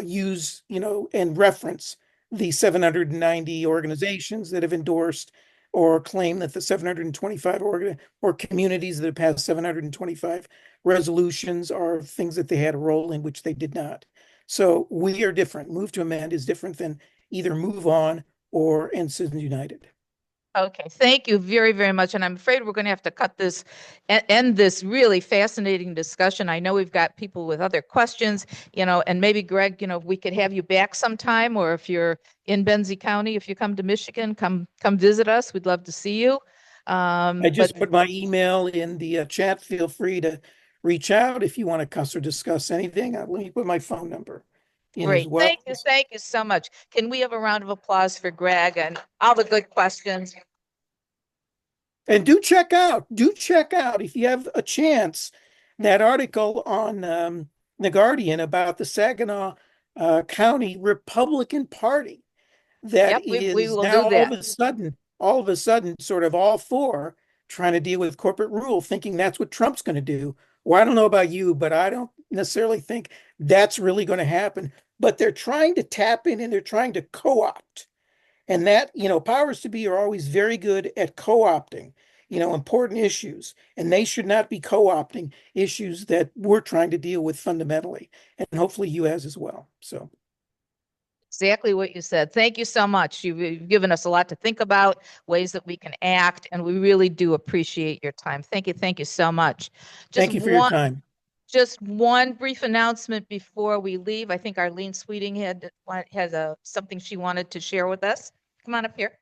use, and reference the 790 organizations that have endorsed or claim that the 725 or communities that have passed 725 resolutions are things that they had a role in, which they did not. So we are different. Move to Amend is different than either Move On or End Citizens United. Okay, thank you very, very much. And I'm afraid we're going to have to cut this, end this really fascinating discussion. I know we've got people with other questions, and maybe Greg, we could have you back sometime, or if you're in Benzie County, if you come to Michigan, come visit us. We'd love to see you. I just put my email in the chat. Feel free to reach out if you want to cuss or discuss anything. Let me put my phone number in Great. as well. Thank you so much. Can we have a round of applause for Greg and all the good questions? And do check out if you have a chance, that article on The Guardian about the Saginaw County Republican Party that is we will now do that. all of a sudden sort of all for trying to deal with corporate rule, thinking that's what Trump's going to do. Well, I don't know about you, but I don't necessarily think that's really going to happen. But they're trying to tap in and they're trying to co-opt. And that, powers to be are always very good at co-opting, important issues. And they should not be co-opting issues that we're trying to deal with fundamentally. And hopefully you as well. So. Exactly what you said. Thank you so much. You've given us a lot to think about, ways that we can act, and we really do appreciate your time. Thank you. Thank you so much. Thank you for your time. Just one brief announcement before we leave. I think Arlene Sweeting has something she wanted to share with us. Come on up here.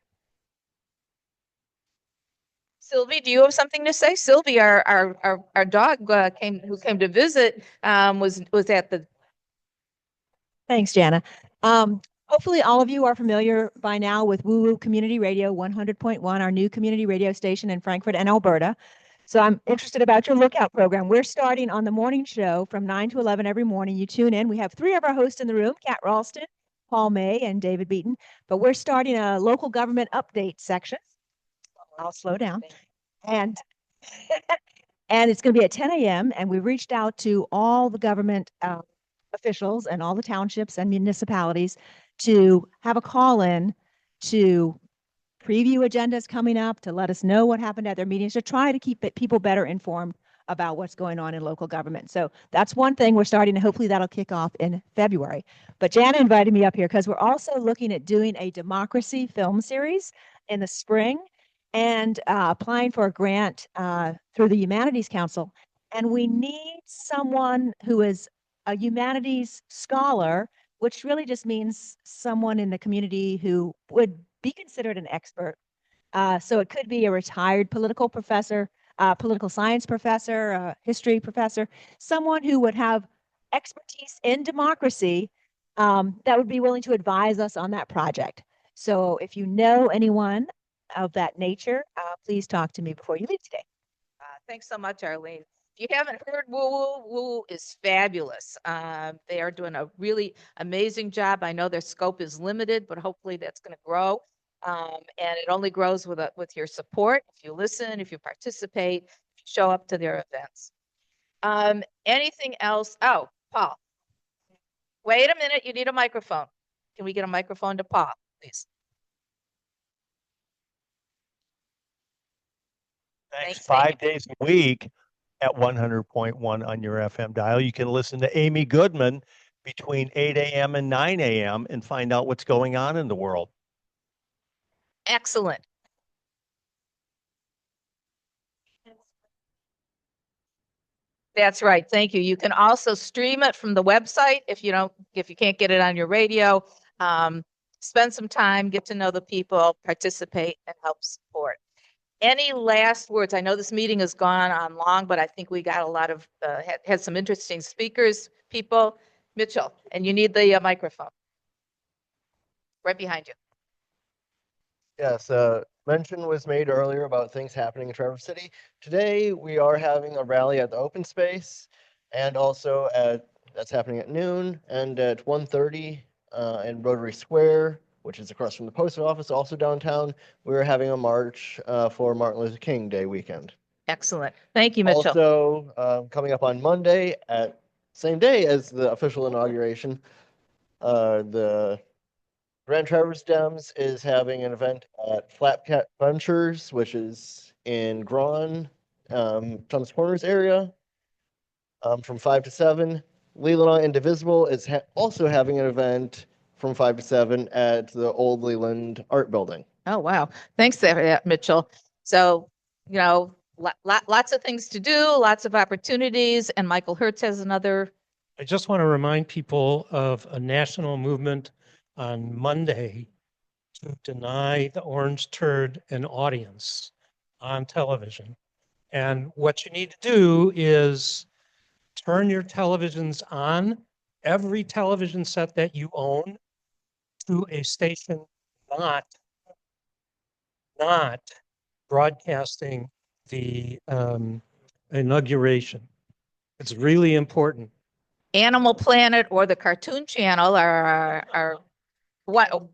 Sylvie, do you have something to say? Sylvie, our dog who came to visit was at the. Thanks, Jana. Hopefully all of you are familiar by now with Woo Woo Community Radio 100.1, our new community radio station in Frankfort and Alberta. So I'm interested about your Lookout program. We're starting on the morning show from 9 to 11 every morning. You tune in. We have 3 of our hosts in the room, Kat Ralston, Paul May and David Beaton, but we're starting a local government update section. I'll slow down. And and it's going to be at 10 a.m. And we reached out to all the government officials and all the townships and municipalities to have a call in to preview agendas coming up, to let us know what happened at their meetings, to try to keep people better informed about what's going on in local government. So that's one thing we're starting, and hopefully that'll kick off in February. But Jana invited me up here because we're also looking at doing a democracy film series in the spring and applying for a grant through the Humanities Council. And we need someone who is a humanities scholar, which really just means someone in the community who would be considered an expert. So it could be a retired political professor, political science professor, history professor, someone who would have expertise in democracy that would be willing to advise us on that project. So if you know anyone of that nature, please talk to me before you leave today. Thanks so much, Arlene. If you haven't heard Woo Woo is fabulous. They are doing a really amazing job. I know their scope is limited, but hopefully that's going to grow. And it only grows with your support. If you listen, if you participate, if you show up to their events. Anything else? Oh, Paul. Wait a minute. You need a microphone. Can we get a microphone to Paul, please? Thanks. 5 days a week at 100.1 on your FM dial. You can listen to Amy Goodman between 8 a.m. and 9 a.m. and find out what's going on in the world. Excellent. That's right. Thank you. You can also stream it from the website if you can't get it on your radio. Spend some time, get to know the people, participate, and help support. Any last words? I know this meeting has gone on long, but I think we got a lot of, had some interesting speakers, people. Mitchell, and you need the microphone. Right behind you. Yes, mention was made earlier about things happening in Traverse City. Today, we are having a rally at the open space and also that's happening at noon and at 1:30 in Rotary Square, which is across from the post office, also downtown. We're having a march for Martin Luther King Day weekend. Excellent. Thank you, Mitchell. Also, coming up on Monday at same day as the official inauguration, the Grand Traverse Dems is having an event at Flapcat Ventures, which is in Grawn, Thomas Corners area, from 5 to 7. Leland Indivisible is also having an event from 5 to 7 at the old Leland Art Building. Oh, wow. Thanks for that, Mitchell. So, lots of things to do, lots of opportunities, and Michael Hertz has another. I just want to remind people of a national movement on Monday to deny the orange turd an audience on television. And what you need to do is turn your televisions on, every television set that you own, to a station not broadcasting the inauguration. It's really important. Animal Planet or the Cartoon Channel are what? All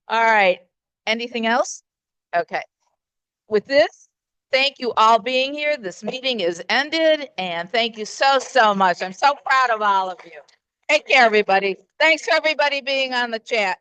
right. Anything else? Okay. With this, thank you all being here. This meeting is ended, and thank you so much. I'm so proud of all of you. Take care, everybody. Thanks for everybody being on the chat.